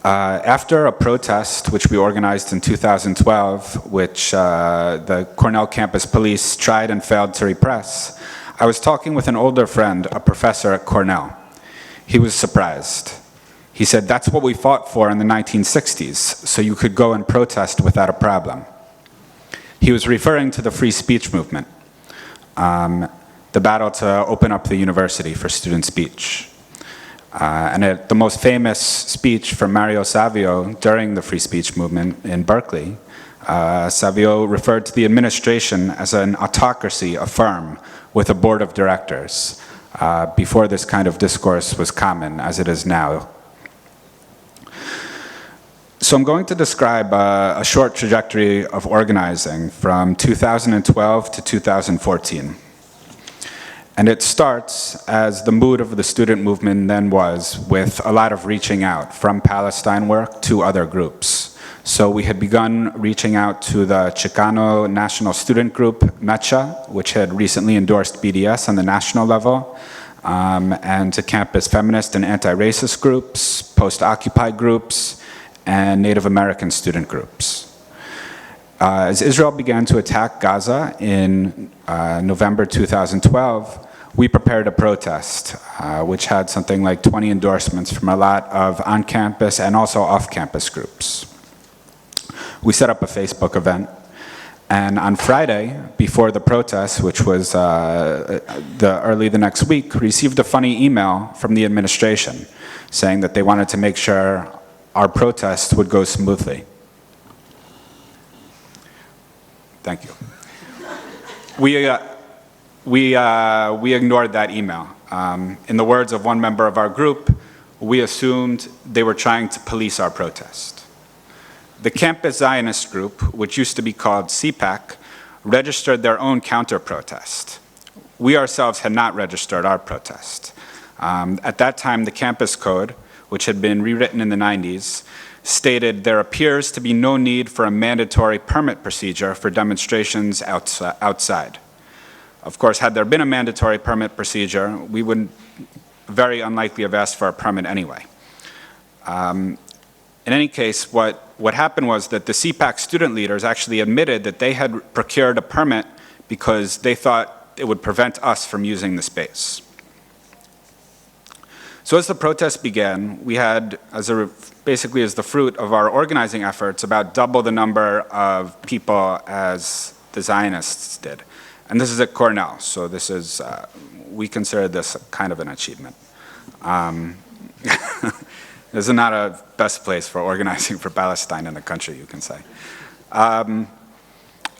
After a protest which we organized in 2012, which the Cornell campus police tried and failed to repress, I was talking with an older friend, a professor at Cornell. He was surprised. He said, that's what we fought for in the 1960s, so you could go and protest without a problem. He was referring to the free speech movement, the battle to open up the university for student speech. The most famous speech from Mario Savio during the free speech movement in Berkeley, Savio referred to the administration as an autocracy, a firm, with a board of directors, before this kind of discourse was common as it is now. So I'm going to describe a short trajectory of organizing from 2012 to 2014. And it starts, as the mood of the student movement then was, with a lot of reaching out from Palestine work to other groups, So we had begun reaching out to the Chicano National Student Group, MECHA, which had recently endorsed BDS on the national level, and to campus feminist and anti-racist groups, post-Occupy groups, and Native American student groups. As Israel began to attack Gaza in November 2012, we prepared a protest, which had something like 20 endorsements from a lot of on-campus and also off-campus groups. We set up a Facebook event, and on Friday, before the protest, which was early the next week, received a funny email from the administration saying that they wanted to make sure our protest would go smoothly. Thank you. We ignored that email. In the words of one member of our group, we assumed they were trying to police our protest. The Campus Zionist group, which used to be called CPAC, registered their own counter-protest. We ourselves had not registered our protest. At that time, the campus code, which had been rewritten in the 90s, stated there appears to be no need for a mandatory permit procedure for demonstrations outside. Of course, had there been a mandatory permit procedure, we would very unlikely have asked for a permit anyway. In any case, what happened was that the CPAC student leaders actually admitted that they had procured a permit because they thought it would prevent us from using the space. So as the protest began, we had, basically as the fruit of our organizing efforts, about double the number of people as the Zionists did. And this is at Cornell, so this is, we consider this kind of an achievement. This is not a best place for organizing for Palestine in the country, you can say.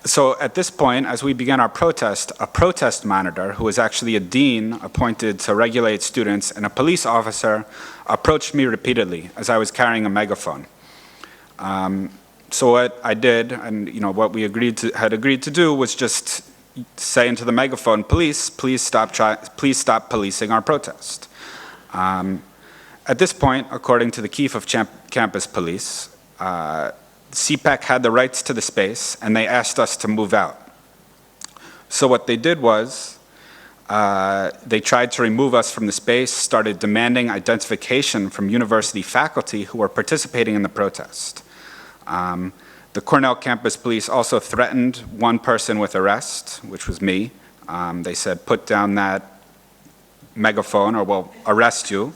So at this point, as we began our protest, a protest monitor, who was actually a dean appointed to regulate students, and a police officer approached me repeatedly as I was carrying a megaphone. So what I did, and what we had agreed to do, was just say into the megaphone, please stop policing our protest. At this point, according to the chief of campus police, CPAC had the rights to the space, and they asked us to move out. So what they did was, they tried to remove us from the space, started demanding identification from university faculty who were participating in the protest. The Cornell campus police also threatened one person with arrest, which was me. They said, put down that megaphone or we'll arrest you.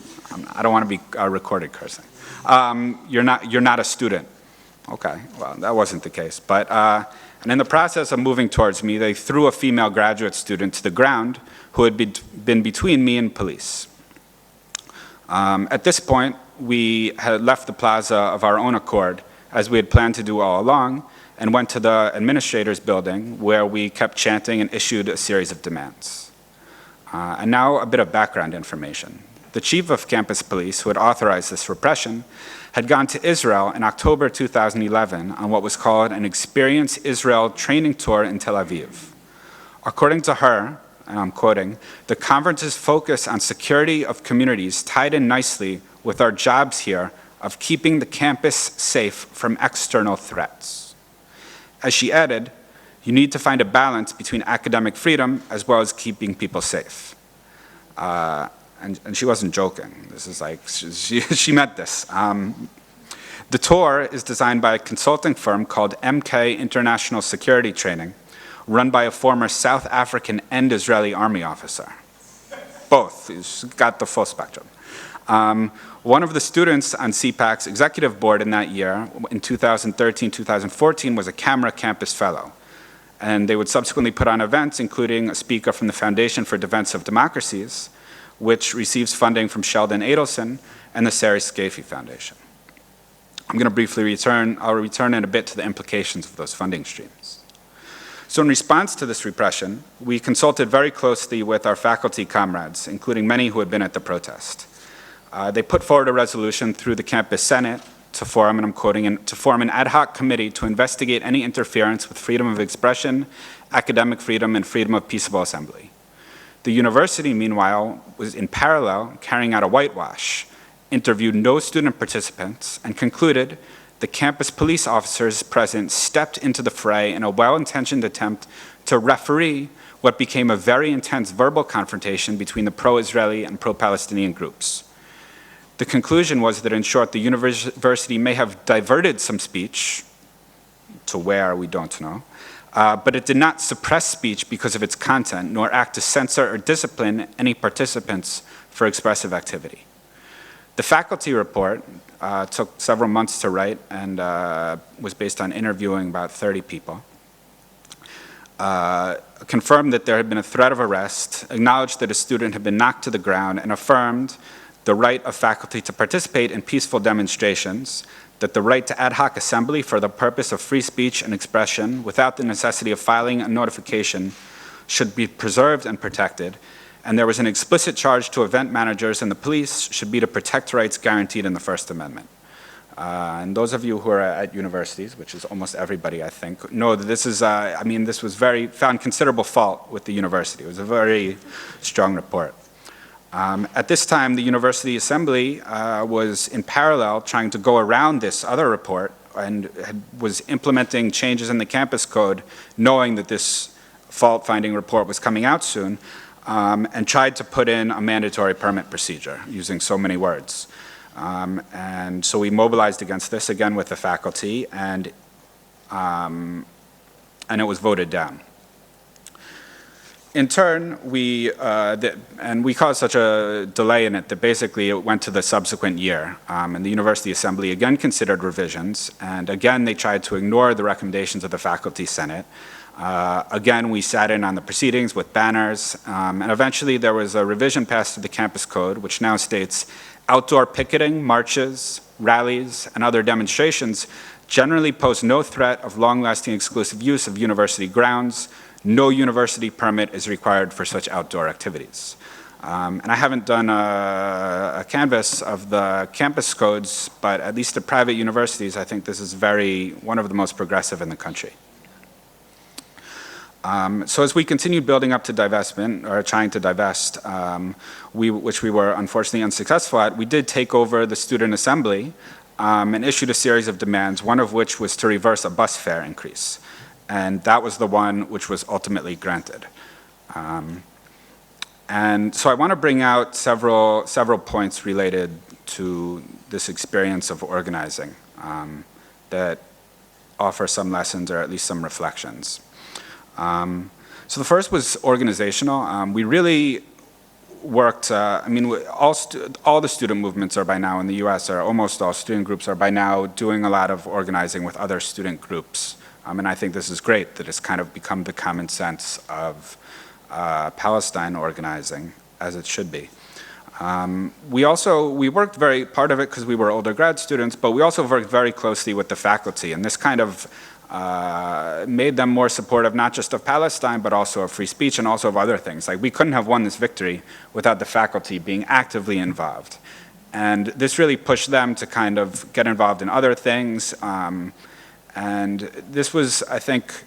I don't want to be recorded cursing. You're not a student. Okay, well, that wasn't the case. But, and in the process of moving towards me, they threw a female graduate student to the ground who had been between me and police. At this point, we had left the plaza of our own accord, as we had planned to do all along, and went to the administrator's building where we kept chanting and issued a series of demands. And now a bit of background information. The chief of campus police, who had authorized this repression, had gone to Israel in October 2011 on what was called an Experience Israel training tour in Tel Aviv. According to her, and I'm quoting, the conference's focus on security of communities tied in nicely with our jobs here of keeping the campus safe from external threats. As she added, you need to find a balance between academic freedom as well as keeping people safe. And she wasn't joking. This is like, she meant this. The tour is designed by a consulting firm called MK International Security Training, run by a former South African and Israeli army officer. Both, he's got the full spectrum. One of the students on CPAC's executive board in that year, in 2013-2014, was a camera campus fellow. And they would subsequently put on events, including a speaker from the Foundation for Defense of Democracies, which receives funding from Sheldon Adelson and the Sarah Scafie Foundation. I'm going to briefly I'll return in a bit to the implications of those funding streams. So in response to this repression, we consulted very closely with our faculty comrades, including many who had been at the protest. They put forward a resolution through the campus senate to form, and I'm quoting, to form an ad hoc committee to investigate any interference with freedom of expression, academic freedom, and freedom of peaceable assembly. The university, meanwhile, was in parallel carrying out a whitewash, interviewed no student participants, and concluded the campus police officers present stepped into the fray in a well-intentioned attempt to referee what became a very intense verbal confrontation between the pro-Israeli and pro-Palestinian groups. The conclusion was that, in short, the university may have diverted some speech, to where we don't know, but it did not suppress speech because of its content, nor act to censor or discipline any participants for expressive activity. The faculty report took several months to write and was based on interviewing about 30 people. Confirmed that there had been a threat of arrest, acknowledged that a student had been knocked to the ground, and affirmed the right of faculty to participate in peaceful demonstrations, that the right to ad hoc assembly for the purpose of free speech and expression without the necessity of filing a notification should be preserved and protected, and there was an explicit charge to event managers and the police should be to protect rights guaranteed in the First Amendment. And those of you who are at universities, which is almost everybody, I think, know that this is, this was found considerable fault with the university. It was a very strong report. At this time, the University Assembly was in parallel trying to go around this other report and was implementing changes in the campus code, knowing that this fault-finding report was coming out soon, and tried to put in a mandatory permit procedure using so many words. And so we mobilized against this again with the faculty, and it was voted down. In turn, we caused such a delay in it that basically it went to the subsequent year, and the University Assembly again considered revisions, and again they tried to ignore the recommendations of the Faculty Senate. Again, we sat in on the proceedings with banners, and eventually there was a revision passed to the campus code, which now states, outdoor picketing, marches, rallies, and other demonstrations generally pose no threat of long-lasting exclusive use of university grounds. No university permit is required for such outdoor activities. And I haven't done a canvass of the campus codes, but at least at private universities, I think this is one of the most progressive in the country. So as we continued building up to divestment, or trying to divest, which we were unfortunately unsuccessful at, we did take over the student assembly and issued a series of demands, one of which was to reverse a bus fare increase. And that was the one which was ultimately granted. And so I want to bring out several points related to this experience of organizing that offer some lessons or at least some reflections. So the first was organizational. We really worked, all the student movements are by now in the US, or almost all student groups are by now doing a lot of organizing with other student groups. And I think this is great that it's kind of become the common sense of Palestine organizing, as it should be. We worked part of it because we were older grad students, but we also worked very closely with the faculty, and this kind of made them more supportive not just of Palestine, but also of free speech and also of other things. Like, we couldn't have won this victory without the faculty being actively involved. And this really pushed them to kind of get involved in other things. And this was, I think,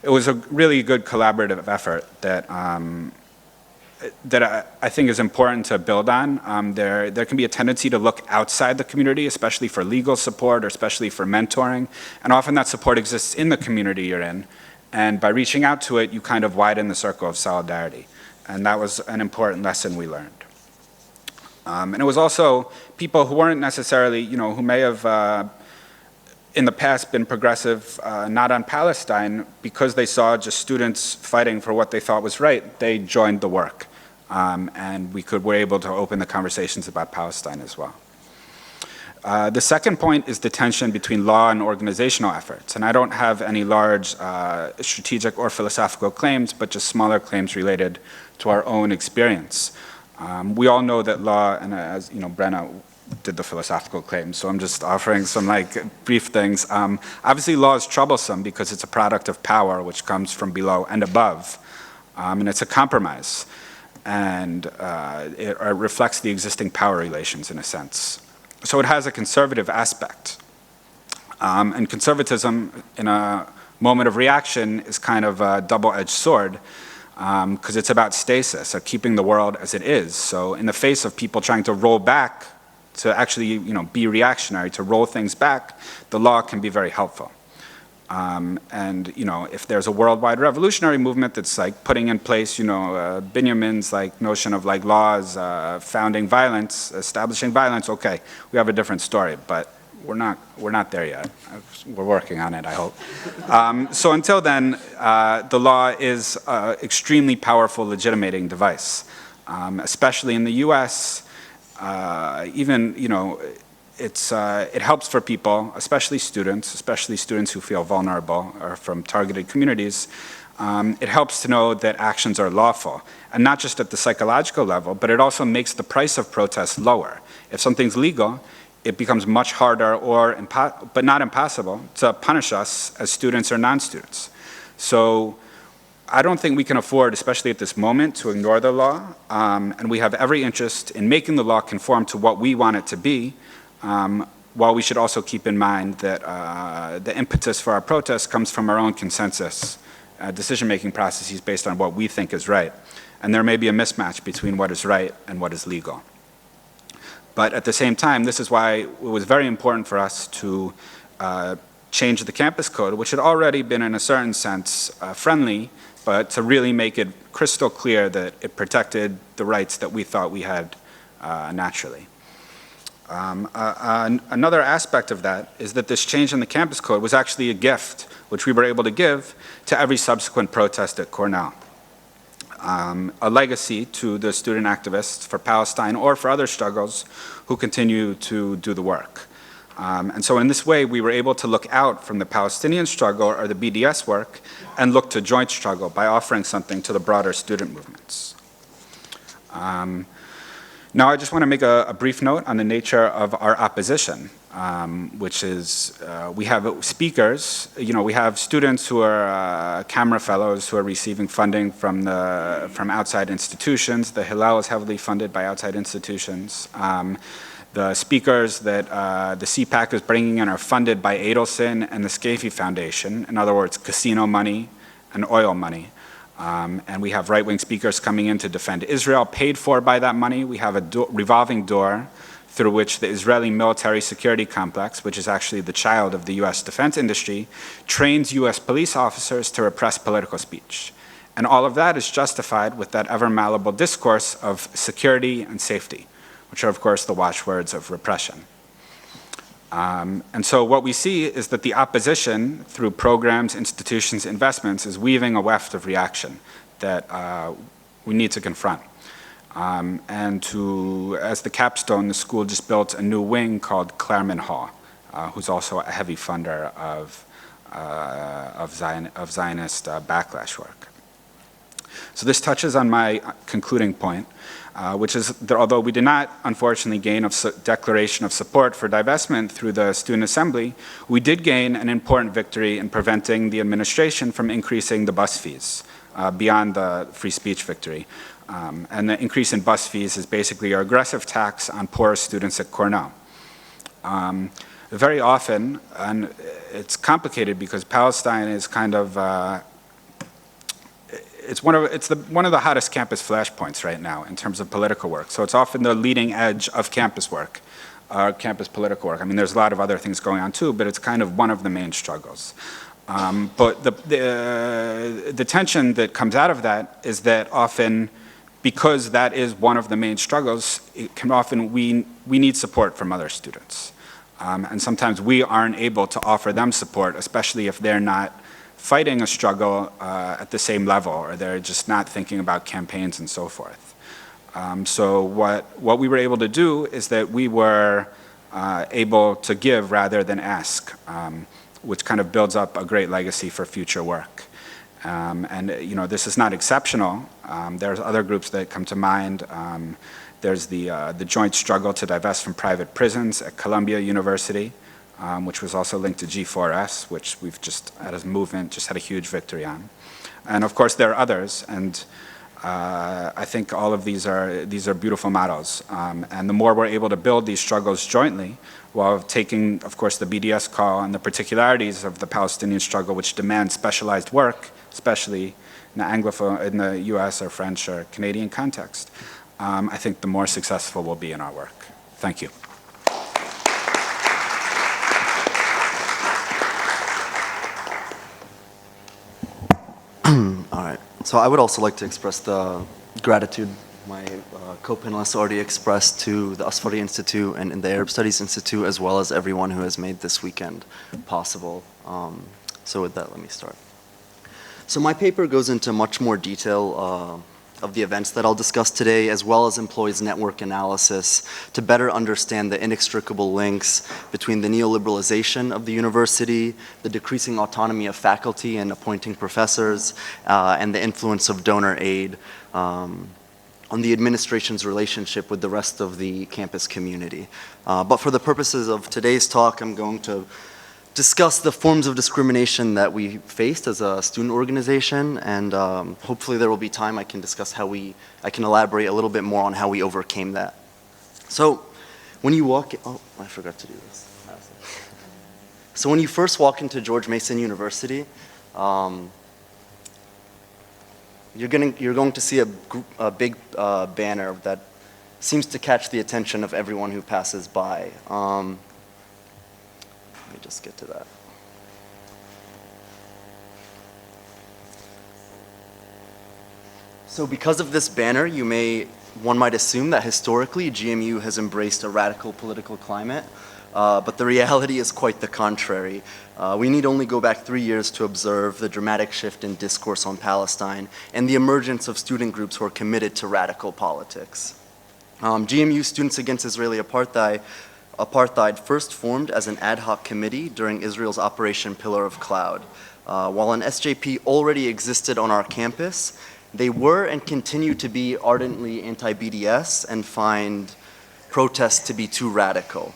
it was a really good collaborative effort that I think is important to build on. There can be a tendency to look outside the community, especially for legal support or especially for mentoring. And often that support exists in the community you're in. And by reaching out to it, you kind of widen the circle of solidarity. And that was an important lesson we learned. And it was also people who weren't necessarily, who may have in the past been progressive, not on Palestine, because they saw just students fighting for what they thought was right, they joined the work. And we were able to open the conversations about Palestine as well. The second point is the tension between law and organizational efforts. And I don't have any large strategic or philosophical claims, but just smaller claims related to our own experience. We all know that law, and as Brenna did the philosophical claims, so I'm just offering some brief things. Obviously law is troublesome because it's a product of power which comes from below and above, and it's a compromise, and it reflects the existing power relations in a sense. So it has a conservative aspect, and conservatism in a moment of reaction is kind of a double-edged sword, because it's about stasis, of keeping the world as it is. So in the face of people trying to roll back to actually be reactionary, to roll things back, the law can be very helpful. And if there's a worldwide revolutionary movement that's like putting in place, Benjamin's like notion of like laws, founding violence, establishing violence, okay, we have a different story, but we're not there yet. We're working on it, I hope. So until then, the law is an extremely powerful legitimating device, especially in the U.S. Even it helps for people, especially students who feel vulnerable or from targeted communities. It helps to know that actions are lawful, and not just at the psychological level, but it also makes the price of protest lower. If something's legal, it becomes much harder, but not impossible, to punish us as students or non-students. So I don't think we can afford, especially at this moment, to ignore the law, and we have every interest in making the law conform to what we want it to be, while we should also keep in mind that the impetus for our protests comes from our own consensus, decision-making processes based on what we think is right. And there may be a mismatch between what is right and what is legal. But at the same time, this is why it was very important for us to change the campus code, which had already been in a certain sense friendly, but to really make it crystal clear that it protected the rights that we thought we had naturally. Another aspect of that is that this change in the campus code was actually a gift which we were able to give to every subsequent protest at Cornell. A legacy to the student activists for Palestine or for other struggles who continue to do the work. And so in this way, we were able to look out from the Palestinian struggle or the BDS work and look to joint struggle by offering something to the broader student movements. Now I just want to make a brief note on the nature of our opposition, which is we have speakers, we have students who are camera fellows who are receiving funding from outside institutions. The Hillel is heavily funded by outside institutions. The speakers that the CPAC is bringing in are funded by Adelson and the Scafee Foundation, in other words, casino money and oil money. And we have right-wing speakers coming in to defend Israel, paid for by that money. We have a revolving door through which the Israeli military security complex, which is actually the child of the US defense industry, trains US police officers to repress political speech. And all of that is justified with that ever malleable discourse of security and safety, which are, of course, the watchwords of repression. And so what we see is that the opposition, through programs, institutions, investments, is weaving a weft of reaction that we need to confront. And as the capstone, the school just built a new wing called Claremont Hall, who's also a heavy funder of Zionist backlash work. So this touches on my concluding point, which is that although we did not, unfortunately, gain a declaration of support for divestment through the Student Assembly, we did gain an important victory in preventing the administration from increasing the bus fees beyond the free speech victory. And the increase in bus fees is basically an aggressive tax on poor students at Cornell. Very often, and it's complicated because Palestine is kind of it's one of the hottest campus flashpoints right now in terms of political work. So it's often the leading edge of campus work, campus political work. I mean, there's a lot of other things going on too, but it's kind of one of the main struggles. But the tension that comes out of that is that often, because that is one of the main struggles, it can often we need support from other students. And sometimes we aren't able to offer them support, especially if they're not fighting a struggle at the same level, or they're just not thinking about campaigns and so forth. So what we were able to do is that we were able to give rather than ask, which kind of builds up a great legacy for future work. And this is not exceptional. There's other groups that come to mind. There's the joint struggle to divest from private prisons at Columbia University, which was also linked to G4S, which we've just, as a movement, just had a huge victory on. And of course, there are others, and I think all of these are beautiful models. And the more we're able to build these struggles jointly, while taking, of course, the BDS call and the particularities of the Palestinian struggle, which demands specialized work, especially in the US or French or Canadian context, I think the more successful we'll be in our work. Thank you. So I would also like to express the gratitude my co-panelists already expressed to the Asfari Institute and the Arab Studies Institute, as well as everyone who has made this weekend possible. So with that, let me start. So my paper goes into much more detail of the events that I'll discuss today, as well as employs network analysis to better understand the inextricable links between the neoliberalization of the university, the decreasing autonomy of faculty and appointing professors, and the influence of donor aid on the administration's relationship with the rest of the campus community. But for the purposes of today's talk, I'm going to discuss the forms of discrimination that we faced as a student organization, and hopefully there will be time I can discuss how I can elaborate a little bit more on how we overcame that. So when you walk, oh, I forgot to do this. So when you first walk into George Mason University, you're going to see a big banner that seems to catch the attention of everyone who passes by. Let me just get to that. So because of this banner, one might assume that historically GMU has embraced a radical political climate, but the reality is quite the contrary. We need only go back 3 years to observe the dramatic shift in discourse on Palestine and the emergence of student groups who are committed to radical politics. GMU Students Against Israeli Apartheid first formed as an ad hoc committee during Israel's Operation Pillar of Cloud. While an SJP already existed on our campus, they were and continue to be ardently anti-BDS and find protests to be too radical.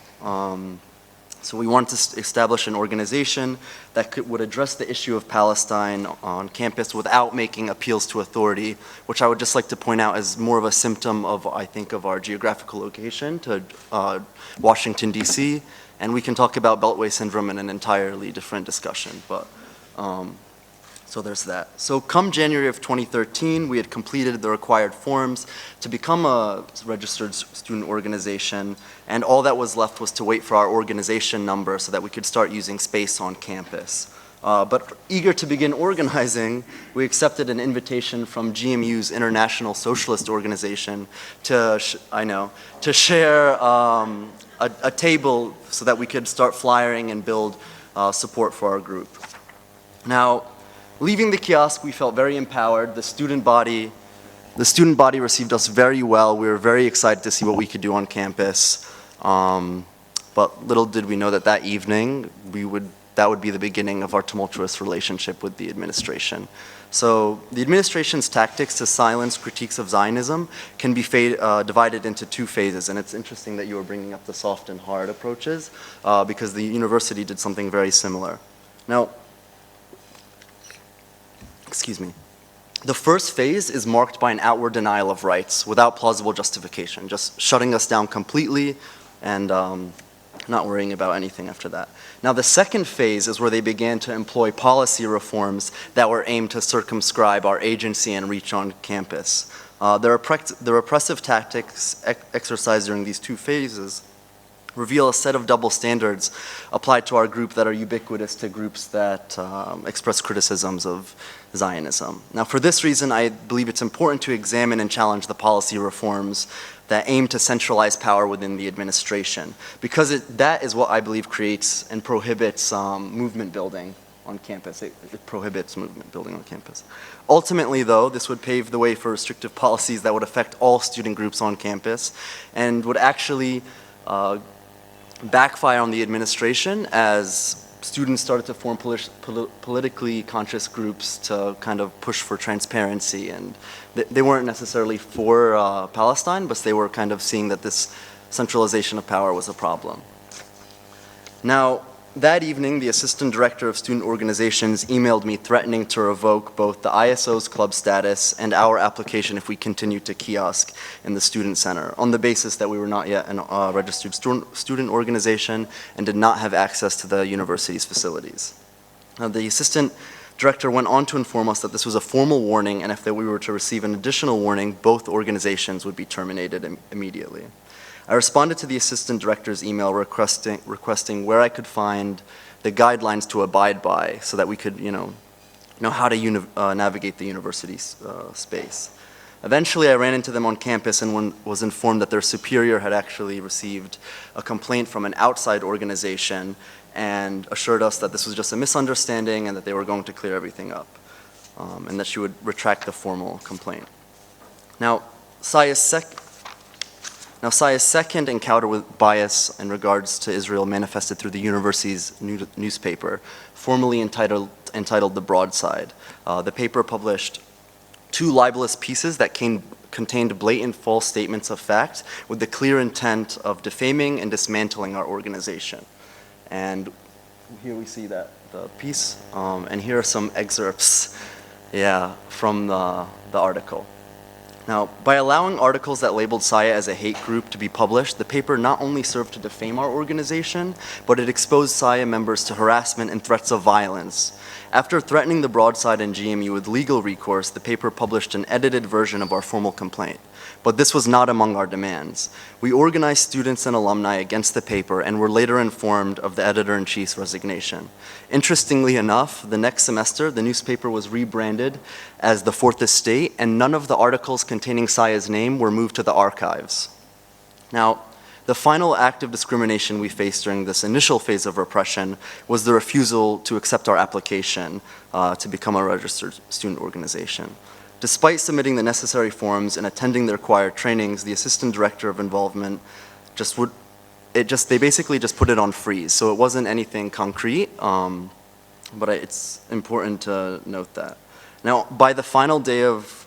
So we wanted to establish an organization that would address the issue of Palestine on campus without making appeals to authority, which I would just like to point out as more of a symptom of, I think, of our geographical location to Washington, D.C., and we can talk about Beltway syndrome in an entirely different discussion, but so there's that. So come January of 2013, we had completed the required forms to become a registered student organization, and all that was left was to wait for our organization number so that we could start using space on campus. But eager to begin organizing, we accepted an invitation from GMU's International Socialist Organization to share a table so that we could start flyering and build support for our group. Now, leaving the kiosk, we felt very empowered. The student body received us very well. We were very excited to see what we could do on campus. But little did we know that evening, that would be the beginning of our tumultuous relationship with the administration. So the administration's tactics to silence critiques of Zionism can be divided into two phases. And it's interesting that you were bringing up the soft and hard approaches because the university did something very similar. Now, excuse me. The first phase is marked by an outward denial of rights without plausible justification, just shutting us down completely and not worrying about anything after that. Now the second phase is where they began to employ policy reforms that were aimed to circumscribe our agency and reach on campus. The repressive tactics exercised during these two phases reveal a set of double standards applied to our group that are ubiquitous to groups that express criticisms of Zionism. Now, for this reason, I believe it's important to examine and challenge the policy reforms that aim to centralize power within the administration, because that is what I believe creates and prohibits movement building on campus. It prohibits movement building on campus. Ultimately, though, this would pave the way for restrictive policies that would affect all student groups on campus and would actually backfire on the administration as students started to form politically conscious groups to kind of push for transparency, and they weren't necessarily for Palestine, but they were kind of seeing that this centralization of power was a problem. Now, that evening, the assistant director of student organizations emailed me threatening to revoke both the ISO's club status and our application if we continued to kiosk in the student center on the basis that we were not yet a registered student organization and did not have access to the university's facilities. Now, the assistant director went on to inform us that this was a formal warning, and if we were to receive an additional warning, both organizations would be terminated immediately. I responded to the assistant director's email requesting where I could find the guidelines to abide by so that we could, how to navigate the university space. Eventually, I ran into them on campus and was informed that their superior had actually received a complaint from an outside organization and assured us that this was just a misunderstanding and that they were going to clear everything up, and that she would retract the formal complaint. Now, Saya's second encounter with bias in regards to Israel manifested through the university's newspaper, formerly entitled The Broadside. The paper published 2 libelous pieces that contained blatant false statements of fact with the clear intent of defaming and dismantling our organization. And here we see the piece, and here are some excerpts, from the article. Now, by allowing articles that labeled Saya as a hate group to be published, the paper not only served to defame our organization, but it exposed Saya members to harassment and threats of violence. After threatening the Broadside and GMU with legal recourse, the paper published an edited version of our formal complaint. But this was not among our demands. We organized students and alumni against the paper and were later informed of the editor-in-chief's resignation. Interestingly enough, the next semester, the newspaper was rebranded as the Fourth Estate, and none of the articles containing Saya's name were moved to the archives. Now, the final act of discrimination we faced during this initial phase of repression was the refusal to accept our application to become a registered student organization. Despite submitting the necessary forms and attending the required trainings, the assistant director of involvement they basically just put it on freeze. So it wasn't anything concrete, but it's important to note that. Now, by the final day of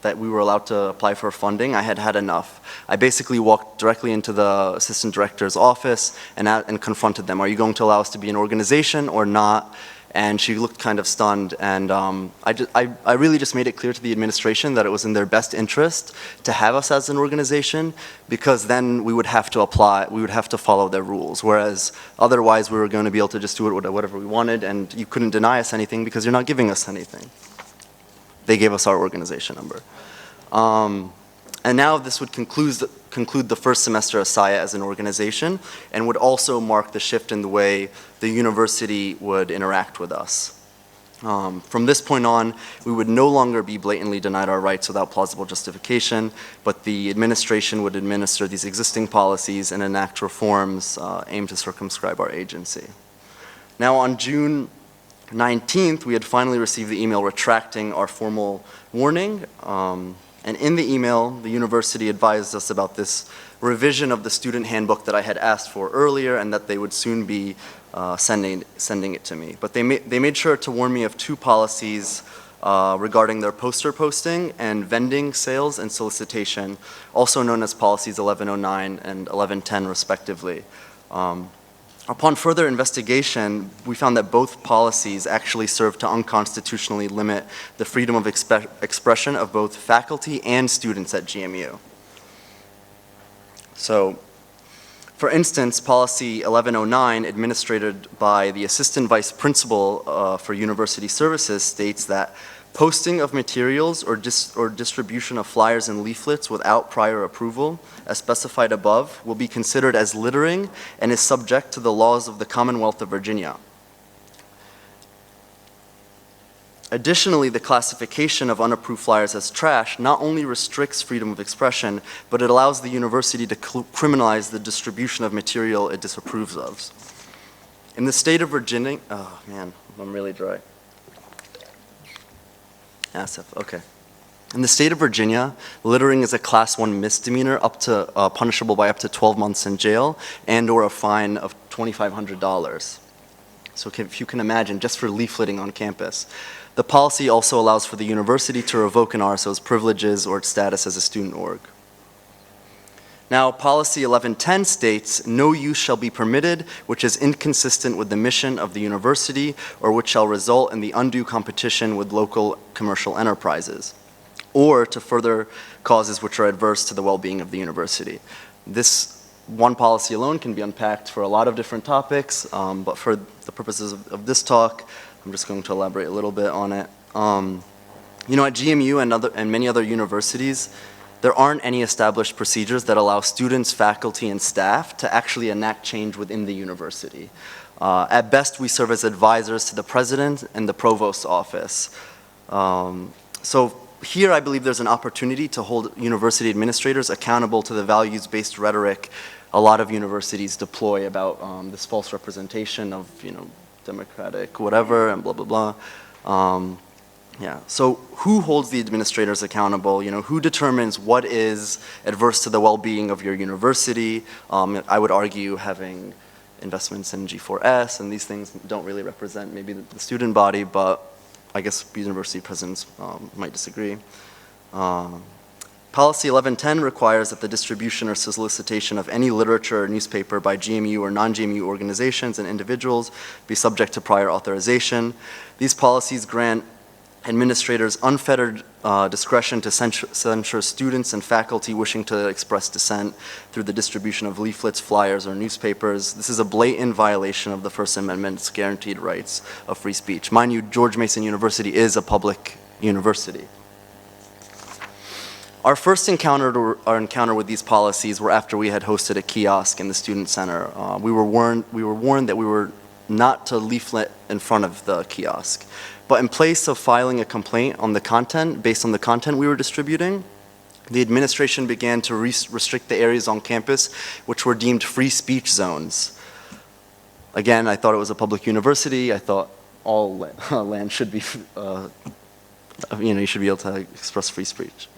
that we were allowed to apply for funding, I had had enough. I basically walked directly into the assistant director's office and confronted them. Are you going to allow us to be an organization or not? And she looked kind of stunned, and I really just made it clear to the administration that it was in their best interest to have us as an organization, because then we would have to follow their rules, whereas otherwise we were going to be able to just do it whatever we wanted, and you couldn't deny us anything because you're not giving us anything. They gave us our organization number. And now this would conclude the first semester of Saya as an organization, and would also mark the shift in the way the university would interact with us. From this point on, we would no longer be blatantly denied our rights without plausible justification, but the administration would administer these existing policies and enact reforms aimed to circumscribe our agency. Now, on June 19th, we had finally received the email retracting our formal warning. And in the email, the university advised us about this revision of the student handbook that I had asked for earlier, and that they would soon be sending it to me. But they made sure to warn me of 2 policies regarding their poster posting and vending, sales, and solicitation, also known as policies 1109 and 1110 respectively. Upon further investigation, we found that both policies actually serve to unconstitutionally limit the freedom of expression of both faculty and students at GMU. So, for instance, policy 1109, administered by the Assistant Vice Principal for University Services, states that posting of materials or distribution of flyers and leaflets without prior approval, as specified above, will be considered as littering and is subject to the laws of the Commonwealth of Virginia. Additionally, the classification of unapproved flyers as trash not only restricts freedom of expression, but it allows the university to criminalize the distribution of material it disapproves of. In the state of Virginia, oh man, I'm really dry. Asif, okay. In the state of Virginia, littering is a Class 1 misdemeanor punishable by up to 12 months in jail and/or a fine of $2,500. So if you can imagine, just for leafleting on campus. The policy also allows for the university to revoke an RSO's privileges or its status as a student org. Now, policy 1110 states, no use shall be permitted which is inconsistent with the mission of the university or which shall result in the undue competition with local commercial enterprises, or to further causes which are adverse to the well-being of the university. This one policy alone can be unpacked for a lot of different topics, but for the purposes of this talk, I'm just going to elaborate a little bit on it. You know, at GMU and many other universities, there aren't any established procedures that allow students, faculty, and staff to actually enact change within the university. At best, we serve as advisors to the president and the provost's office. So here I believe there's an opportunity to hold university administrators accountable to the values-based rhetoric a lot of universities deploy about this false representation of, democratic whatever and blah, blah, blah. Yeah, so who holds the administrators accountable? Who determines what is adverse to the well-being of your university? I would argue having investments in G4S and these things don't really represent maybe the student body, but I guess university presidents might disagree. Policy 1110 requires that the distribution or solicitation of any literature or newspaper by GMU or non-GMU organizations and individuals be subject to prior authorization. These policies grant administrators unfettered discretion to censure students and faculty wishing to express dissent through the distribution of leaflets, flyers, or newspapers. This is a blatant violation of the First Amendment's guaranteed rights of free speech. Mind you, George Mason University is a public university. Our first encounter with these policies were after we had hosted a kiosk in the student center. We were warned that we were not to leaflet in front of the kiosk. But in place of filing a complaint on the content, based on the content we were distributing, the administration began to restrict the areas on campus which were deemed free speech zones. Again, I thought it was a public university. I thought all land should be, you should be able to express free speech.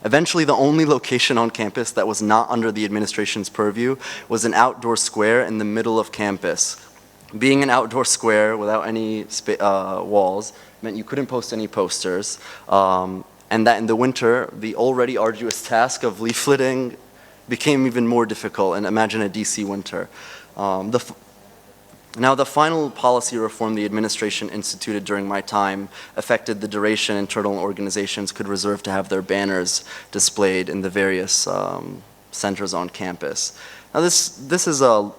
Eventually, the only location on campus that was not under the administration's purview was an outdoor square in the middle of campus. Being an outdoor square without any walls meant you couldn't post any posters, and that in the winter, the already arduous task of leafleting became even more difficult, and imagine a DC winter. Now, the final policy reform the administration instituted during my time affected the duration internal organizations could reserve to have their banners displayed in the various centers on campus. Now, this is a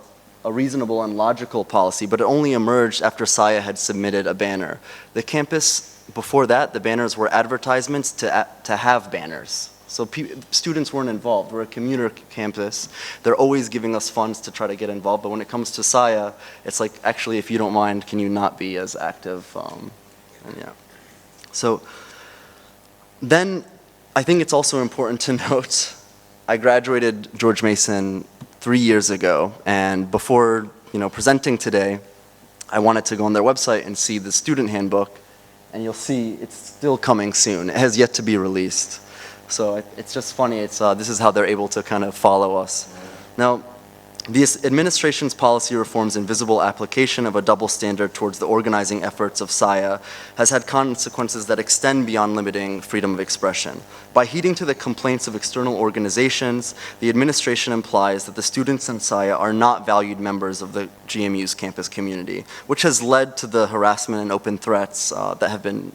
reasonable and logical policy, but it only emerged after SIA had submitted a banner. The campus, before that, the banners were advertisements to have banners. So students weren't involved. We're a commuter campus. They're always giving us funds to try to get involved, but when it comes to SIA, it's like, actually, if you don't mind, can you not be as active? Yeah. So then I think it's also important to note, I graduated George Mason 3 years ago, and before presenting today, I wanted to go on their website and see the student handbook, and you'll see it's still coming soon. It has yet to be released. So it's just funny, this is how they're able to kind of follow us. Now, this administration's policy reforms and visible application of a double standard towards the organizing efforts of SIA has had consequences that extend beyond limiting freedom of expression. By heeding to the complaints of external organizations, the administration implies that the students in SIA are not valued members of the GMU's campus community, which has led to the harassment and open threats that have been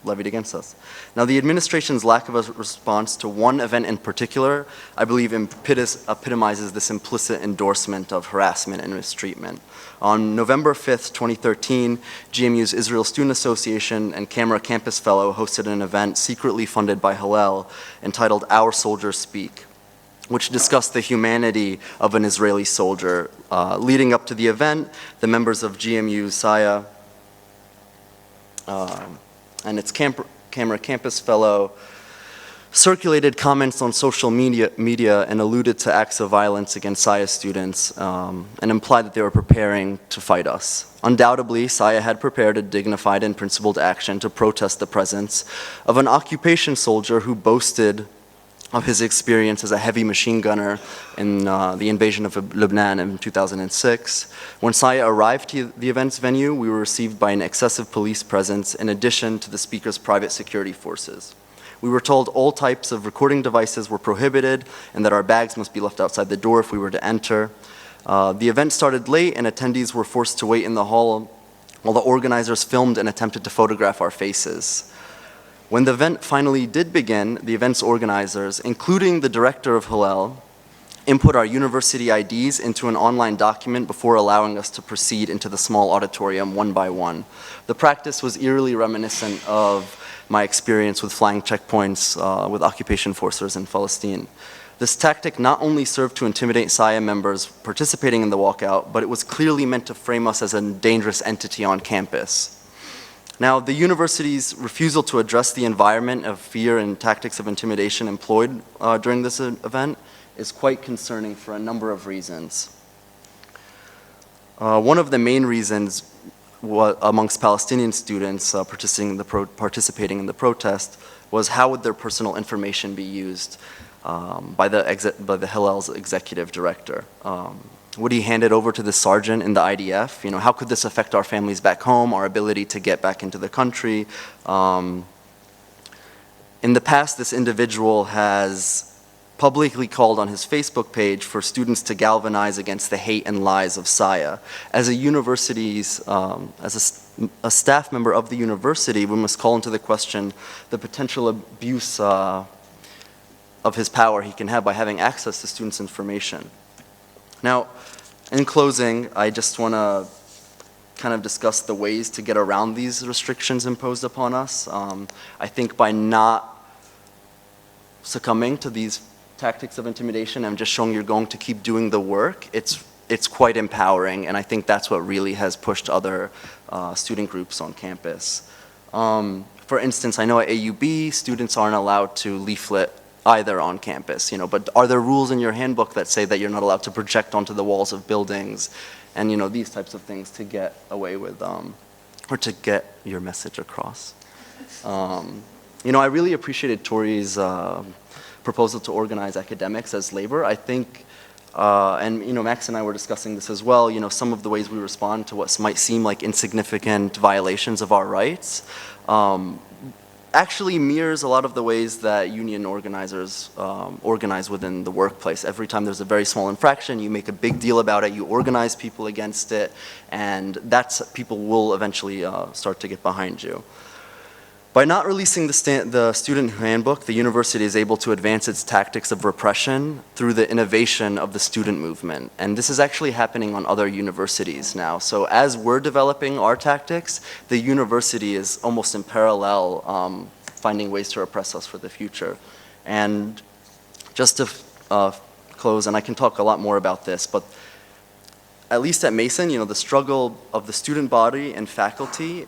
levied against us. Now, the administration's lack of a response to one event in particular, I believe, epitomizes this implicit endorsement of harassment and mistreatment. On November 5th, 2013, GMU's Israel Student Association and Camera Campus Fellow hosted an event secretly funded by Hillel entitled Our Soldiers Speak, which discussed the humanity of an Israeli soldier. Leading up to the event, the members of GMU, SIA, and its Camera Campus Fellow circulated comments on social media and alluded to acts of violence against SIA students and implied that they were preparing to fight us. Undoubtedly, SIA had prepared a dignified and principled action to protest the presence of an occupation soldier who boasted of his experience as a heavy machine gunner in the invasion of Lebanon in 2006. When SIA arrived to the event's venue, we were received by an excessive police presence in addition to the speaker's private security forces. We were told all types of recording devices were prohibited and that our bags must be left outside the door if we were to enter. The event started late and attendees were forced to wait in the hall while the organizers filmed and attempted to photograph our faces. When the event finally did begin, the event's organizers, including the director of Hillel, input our university IDs into an online document before allowing us to proceed into the small auditorium one by one. The practice was eerily reminiscent of my experience with flying checkpoints with occupation forces in Palestine. This tactic not only served to intimidate SIA members participating in the walkout, but it was clearly meant to frame us as a dangerous entity on campus. Now, the university's refusal to address the environment of fear and tactics of intimidation employed during this event is quite concerning for a number of reasons. One of the main reasons amongst Palestinian students participating in the protest was how would their personal information be used by the Hilal's executive director. Would he hand it over to the sergeant in the IDF? You know, how could this affect our families back home, our ability to get back into the country? In the past, this individual has publicly called on his Facebook page for students to galvanize against the hate and lies of SIA. As a a staff member of the university, we must call into the question the potential abuse of his power he can have by having access to students' information. Now, in closing, I just want to kind of discuss the ways to get around these restrictions imposed upon us. I think by not succumbing to these tactics of intimidation and just showing you're going to keep doing the work, it's quite empowering, and I think that's what really has pushed other student groups on campus. For instance, I know at AUB, students aren't allowed to leaflet either on campus, you know, but are there rules in your handbook that say that you're not allowed to project onto the walls of buildings and, you know, these types of things to get away with, or to get your message across? You know, I really appreciated Tori's proposal to organize academics as labor. I think, and, you know, Max and I were discussing this as well, you know, some of the ways we respond to what might seem like insignificant violations of our rights actually mirrors a lot of the ways that union organizers organize within the workplace. Every time there's a very small infraction, you make a big deal about it, you organize people against it, and people will eventually start to get behind you. By not releasing the student handbook, the university is able to advance its tactics of repression through the innovation of the student movement. And this is actually happening on other universities now. So as we're developing our tactics, the university is almost in parallel finding ways to repress us for the future. And just to close, and I can talk a lot more about this, but at least at Mason, you know, the struggle of the student body and faculty,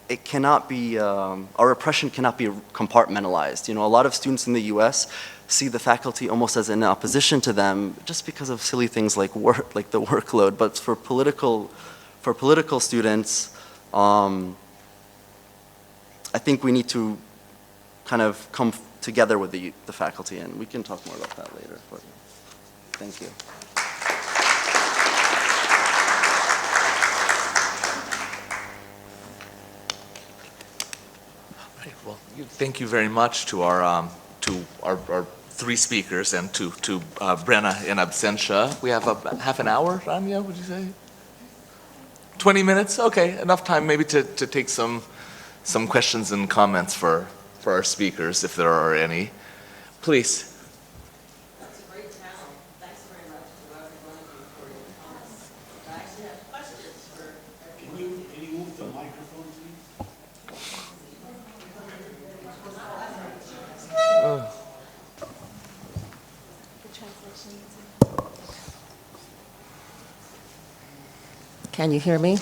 it cannot be, our repression cannot be compartmentalized. You know, a lot of students in the US see the faculty almost as in opposition to them just because of silly things like work, like the workload. But for political students, I think we need to kind of come together with the faculty, and we can talk more about that later. But thank you. Well, thank you very much to our three speakers and to Brenna in absentia. We have half an hour, Rania, would you say? 20 minutes? Okay, enough time maybe to take some questions and comments for our speakers, if there are any. Please. That's a great panel. Thanks very much to every one of you for your comments. I actually have questions for everyone. Can you move the microphone, please? Can you hear me?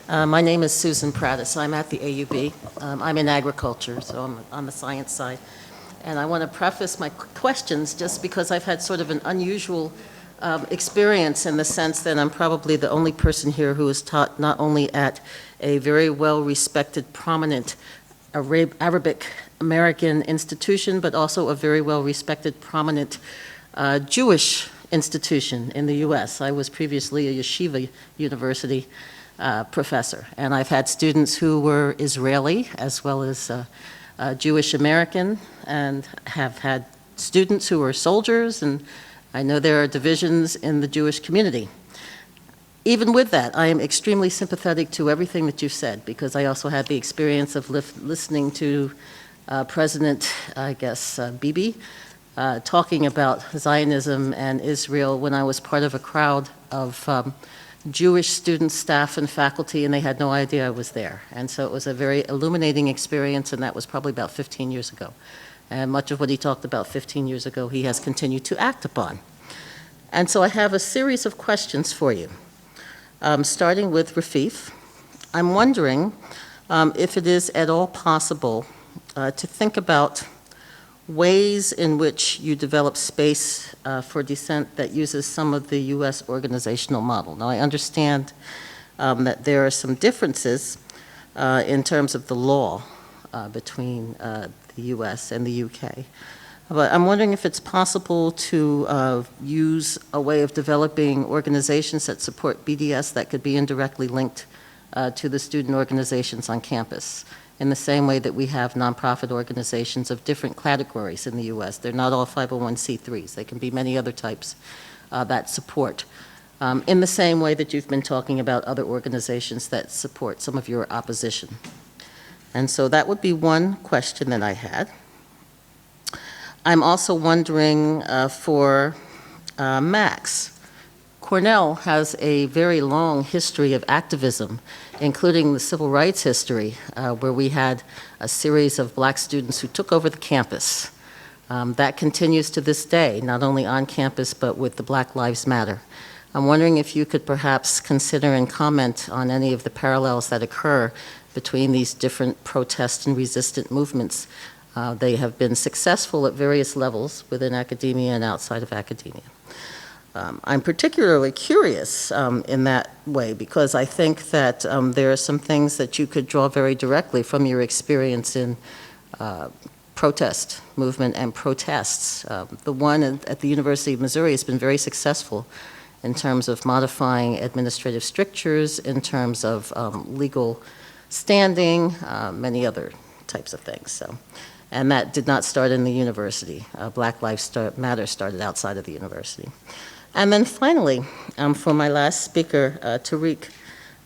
My name is Susan Prattis. I'm at the AUB. I'm in agriculture, so I'm on the science side. And I want to preface my questions just because I've had sort of an unusual experience in the sense that I'm probably the only person here who is taught not only at a very well-respected, prominent Arabic American institution, but also a very well-respected, prominent Jewish institution in the U.S. I was previously a yeshiva university professor, and I've had students who were Israeli as well as Jewish American, and have had students who are soldiers, and I know there are divisions in the Jewish community. Even with that, I am extremely sympathetic to everything that you've said, because I also had the experience of listening to President, I guess, Bibi, talking about Zionism and Israel when I was part of a crowd of Jewish students, staff, and faculty, and they had no idea I was there. And so it was a very illuminating experience, and that was probably about 15 years ago. And much of what he talked about 15 years ago, he has continued to act upon. And so I have a series of questions for you, starting with Rafif. I'm wondering if it is at all possible to think about ways in which you develop space for dissent that uses some of the U.S. organizational model. Now, I understand that there are some differences in terms of the law between the U.S. and the U.K., but I'm wondering if it's possible to use a way of developing organizations that support BDS that could be indirectly linked to the student organizations on campus, in the same way that we have nonprofit organizations of different categories in the U.S. They're not all 501c3s. They can be many other types that support, in the same way that you've been talking about other organizations that support some of your opposition. And so that would be one question that I had. I'm also wondering for Max. Cornell has a very long history of activism, including the civil rights history, where we had a series of black students who took over the campus. That continues to this day, not only on campus, but with the Black Lives Matter. I'm wondering if you could perhaps consider and comment on any of the parallels that occur between these different protest and resistant movements. They have been successful at various levels within academia and outside of academia. I'm particularly curious in that way because I think that there are some things that you could draw very directly from your experience in protest movement and protests. The one at the University of Missouri has been very successful in terms of modifying administrative strictures, in terms of legal standing, many other types of things. So, and that did not start in the university. Black Lives Matter started outside of the university. And then finally, for my last speaker, Tariq,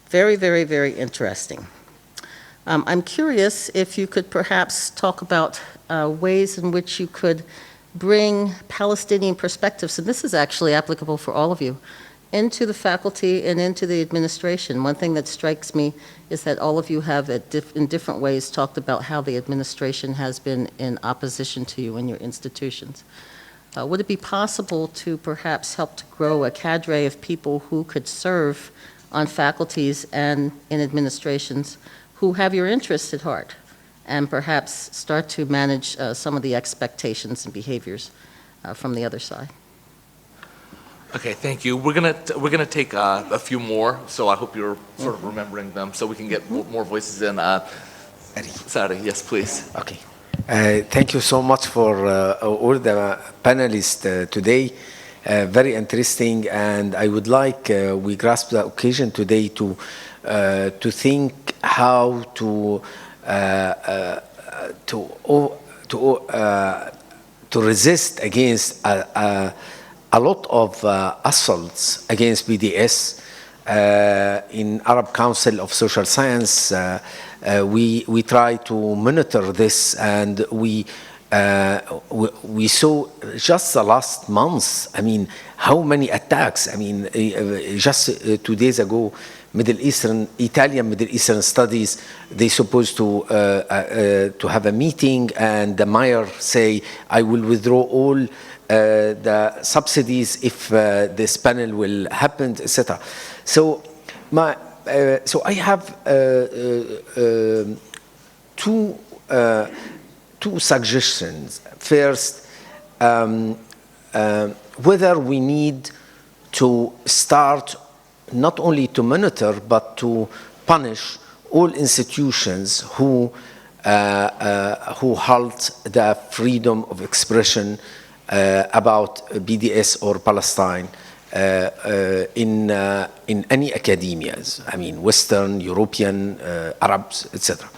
very, very, very interesting. I'm curious if you could perhaps talk about ways in which you could bring Palestinian perspectives, and this is actually applicable for all of you, into the faculty and into the administration. One thing that strikes me is that all of you have, in different ways, talked about how the administration has been in opposition to you in your institutions. Would it be possible to perhaps help to grow a cadre of people who could serve on faculties and in administrations who have your interests at heart, and perhaps start to manage some of the expectations and behaviors from the other side? Okay, thank you. We're gonna take a few more, so I hope you're sort of remembering them, so we can get more voices in. Sari, yes, please. Okay. Thank you so much for all the panelists today. Very interesting, and I would like we grasp the occasion today to think how to resist against a lot of assaults against BDS. In Arab Council of Social Science, we try to monitor this, and we saw just the last months, I mean, how many attacks. I mean, just 2 days ago, Italian Middle Eastern Studies, they supposed to have a meeting, and the mayor say, I will withdraw all the subsidies if this panel will happen, etc. So I have two suggestions. First, whether we need to start not only to monitor but to punish all institutions who halt the freedom of expression about BDS or Palestine in any academias. I mean, Western, European, Arabs, etc.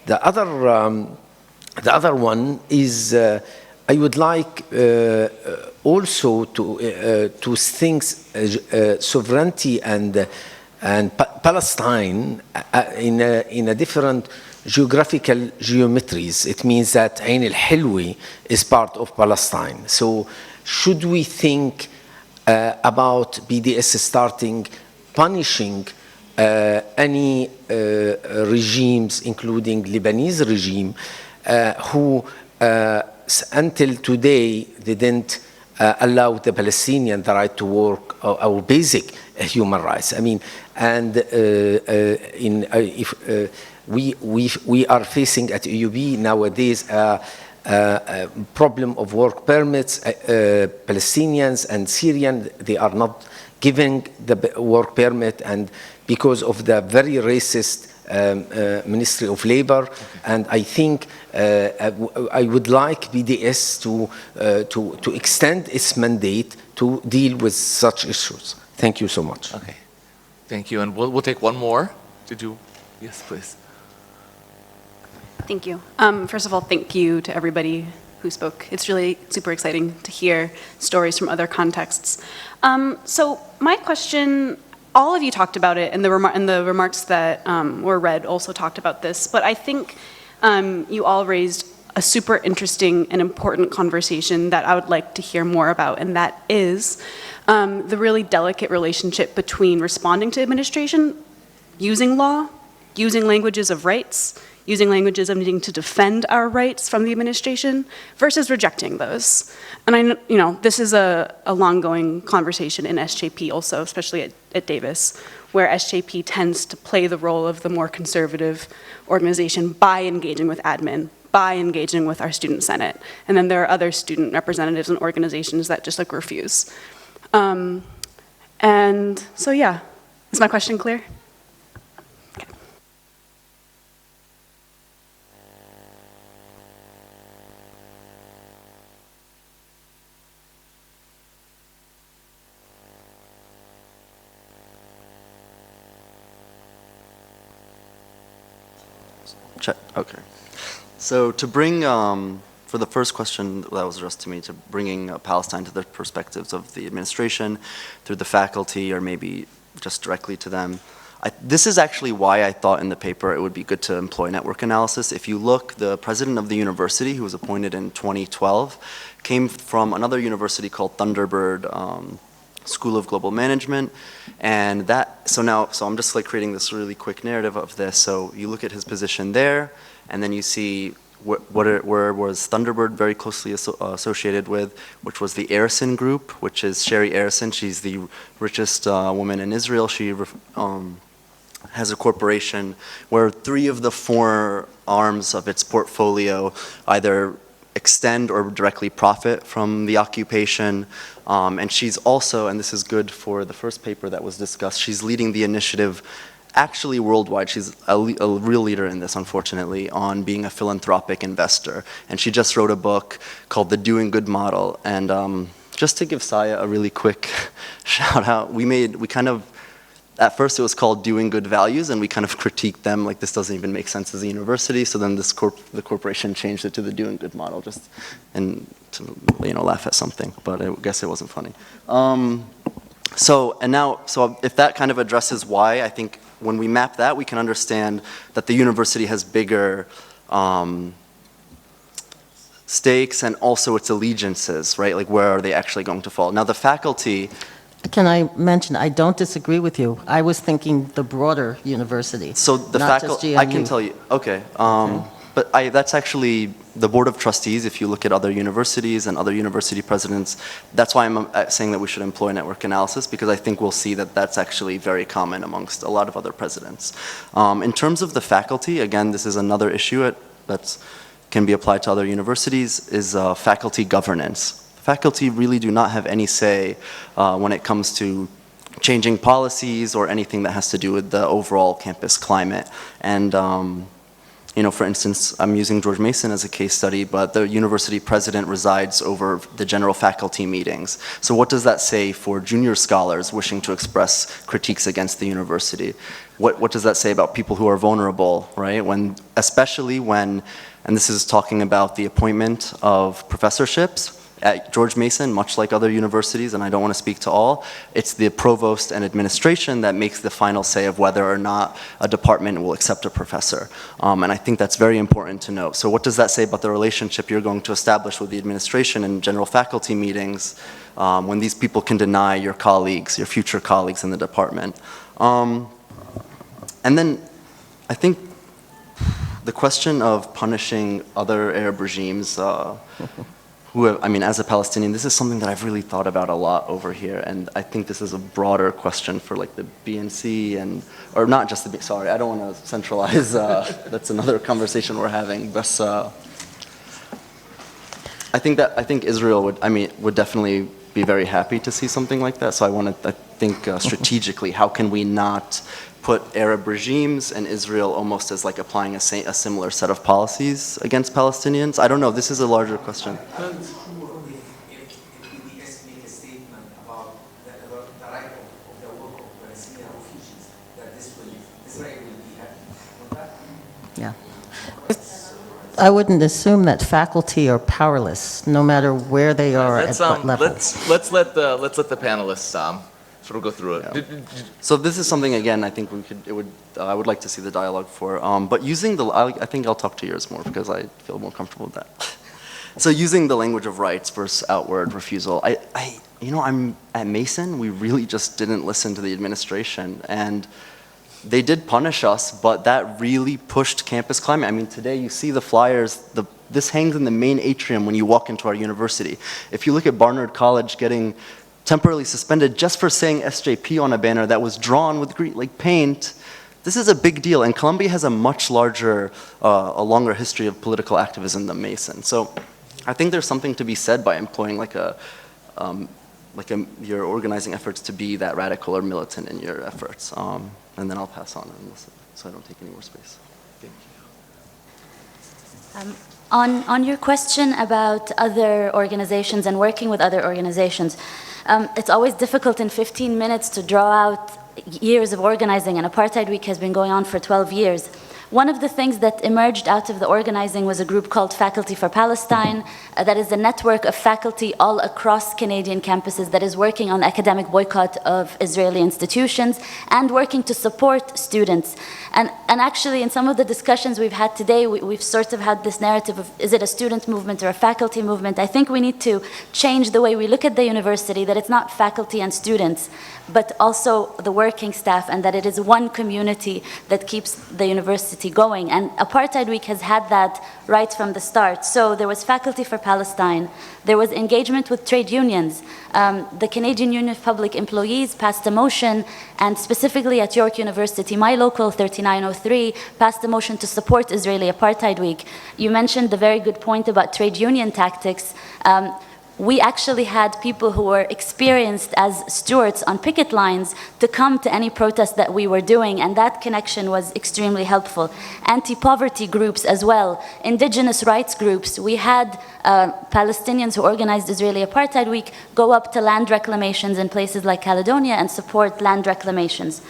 The other one is I would like also to think sovereignty and Palestine in a different geographical geometries. It means that Ain al-Hilwi is part of Palestine. So should we think about BDS starting punishing any regimes, including Lebanese regime, who until today didn't allow the Palestinians the right to work, our basic human rights. I mean, and if we are facing at EUB nowadays a problem of work permits. Palestinians and Syrians, they are not giving the work permit, and because of the very racist Ministry of Labor, and I think I would like BDS to extend its mandate to deal with such issues. Thank you so much. Okay, thank you, and we'll take one more. Did you? Yes, please. Thank you. First of all, thank you to everybody who spoke. It's really super exciting to hear stories from other contexts. So my question, all of you talked about it, and the remarks that were read also talked about this, but I think you all raised a super interesting and important conversation that I would like to hear more about, and that is the really delicate relationship between responding to administration, using law, using languages of rights, using languages of needing to defend our rights from the administration, versus rejecting those. And this is a long-going conversation in SJP also, especially at Davis, where SJP tends to play the role of the more conservative organization by engaging with admin, by engaging with our student senate. And then there are other student representatives and organizations that just refuse. And so yeah, is my question clear? Check. Okay. So to bring, for the first question that was addressed to me, to bringing Palestine to the perspectives of the administration through the faculty or maybe just directly to them, this is actually why I thought in the paper it would be good to employ network analysis. If you look, the president of the university, who was appointed in 2012, came from another university called Thunderbird School of Global Management, and so I'm just creating this really quick narrative of this. So you look at his position there, and then you see where was Thunderbird very closely associated with, which was the Arison Group, which is Sherry Arison. She's the richest woman in Israel. She has a corporation where 3 of the 4 arms of its portfolio either extend or directly profit from the occupation. And she's also, and this is good for the first paper that was discussed, she's leading the initiative actually worldwide. She's a real leader in this, unfortunately, on being a philanthropic investor. And she just wrote a book called The Doing Good Model. And just to give Saya a really quick shout out, at first it was called Doing Good Values, and we kind of critiqued them, like this doesn't even make sense as a university. So then the corporation changed it to the Doing Good Model, and to laugh at something. But I guess it wasn't funny. So if that kind of addresses why, I think when we map that, we can understand that the university has bigger stakes and also its allegiances, right? Like where are they actually going to fall? Now the faculty. Can I mention, I don't disagree with you. I was thinking the broader university. So the faculty, I can tell you, okay. But that's actually the Board of Trustees. If you look at other universities and other university presidents, that's why I'm saying that we should employ network analysis, because I think we'll see that that's actually very common amongst a lot of other presidents. In terms of the faculty, again, this is another issue that can be applied to other universities, is faculty governance. Faculty really do not have any say when it comes to changing policies or anything that has to do with the overall campus climate. And for instance, I'm using George Mason as a case study, but the university president resides over the general faculty meetings. So what does that say for junior scholars wishing to express critiques against the university? What does that say about people who are vulnerable, right? Especially when, and this is talking about the appointment of professorships, at George Mason, much like other universities, and I don't want to speak to all, it's the provost and administration that makes the final say of whether or not a department will accept a professor. And I think that's very important to note. So what does that say about the relationship you're going to establish with the administration and general faculty meetings when these people can deny your colleagues, your future colleagues in the department? And then I think the question of punishing other Arab regimes who have, I mean, as a Palestinian, this is something that I've really thought about a lot over here, and I think this is a broader question for like the BNC and, or not just the, sorry, I don't want to centralize, that's another conversation we're having, but I think Israel would definitely be very happy to see something like that, so I think strategically, how can we not put Arab regimes and Israel almost as like applying a similar set of policies against Palestinians? I don't know, this is a larger question. Yeah. I wouldn't assume that faculty are powerless, no matter where they are at what level. Let's let the panelists sort of go through it. Yeah. So this is something, again, I think I would like to see the dialogue for, but using I think I'll talk to yours more because I feel more comfortable with that. So using the language of rights versus outward refusal, I'm at Mason, we really just didn't listen to the administration, and they did punish us, but that really pushed campus climate. I mean, today you see the flyers, this hangs in the main atrium when you walk into our university. If you look at Barnard College getting temporarily suspended just for saying SJP on a banner that was drawn with green, like paint, this is a big deal, and Columbia has a much larger, a longer history of political activism than Mason. So I think there's something to be said by employing your organizing efforts to be that radical or militant in your efforts. And then I'll pass on and listen, so I don't take any more space. Thank you. On your question about other organizations and working with other organizations, it's always difficult in 15 minutes to draw out years of organizing, and Apartheid Week has been going on for 12 years. One of the things that emerged out of the organizing was a group called Faculty for Palestine, that is a network of faculty all across Canadian campuses that is working on academic boycott of Israeli institutions and working to support students. And actually, in some of the discussions we've had today, we've sort of had this narrative of, is it a student movement or a faculty movement? I think we need to change the way we look at the university, that it's not faculty and students, but also the working staff, and that it is one community that keeps the university going. And Apartheid Week has had that right from the start. So there was Faculty for Palestine, there was engagement with trade unions. The Canadian Union of Public Employees passed a motion, and specifically at York University, my local 3903 passed a motion to support Israeli Apartheid Week. You mentioned the very good point about trade union tactics. We actually had people who were experienced as stewards on picket lines to come to any protest that we were doing, and that connection was extremely helpful. Anti-poverty groups as well, indigenous rights groups. We had Palestinians who organized Israeli Apartheid Week go up to land reclamations in places like Caledonia and support land reclamations.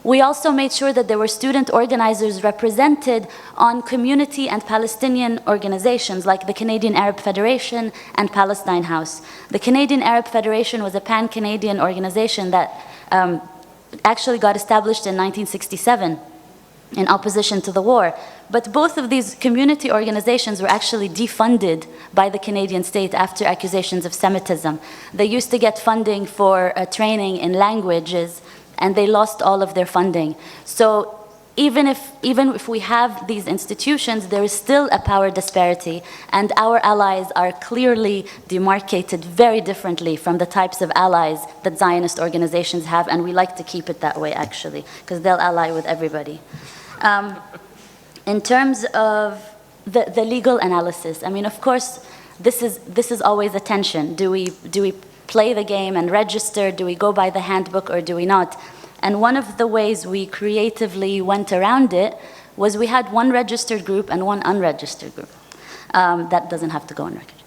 We also made sure that there were student organizers represented on community and Palestinian organizations like the Canadian Arab Federation and Palestine House. The Canadian Arab Federation was a pan-Canadian organization that actually got established in 1967 in opposition to the war. But both of these community organizations were actually defunded by the Canadian state after accusations of Semitism. They used to get funding for training in languages, and they lost all of their funding. So even if we have these institutions, there is still a power disparity, and our allies are clearly demarcated very differently from the types of allies that Zionist organizations have, and we like to keep it that way, actually, because they'll ally with everybody. In terms of the legal analysis, I mean, of course, this is always a tension. Do we play the game and register? Do we go by the handbook or do we not? And one of the ways we creatively went around it was we had one registered group and one unregistered group. That doesn't have to go on record.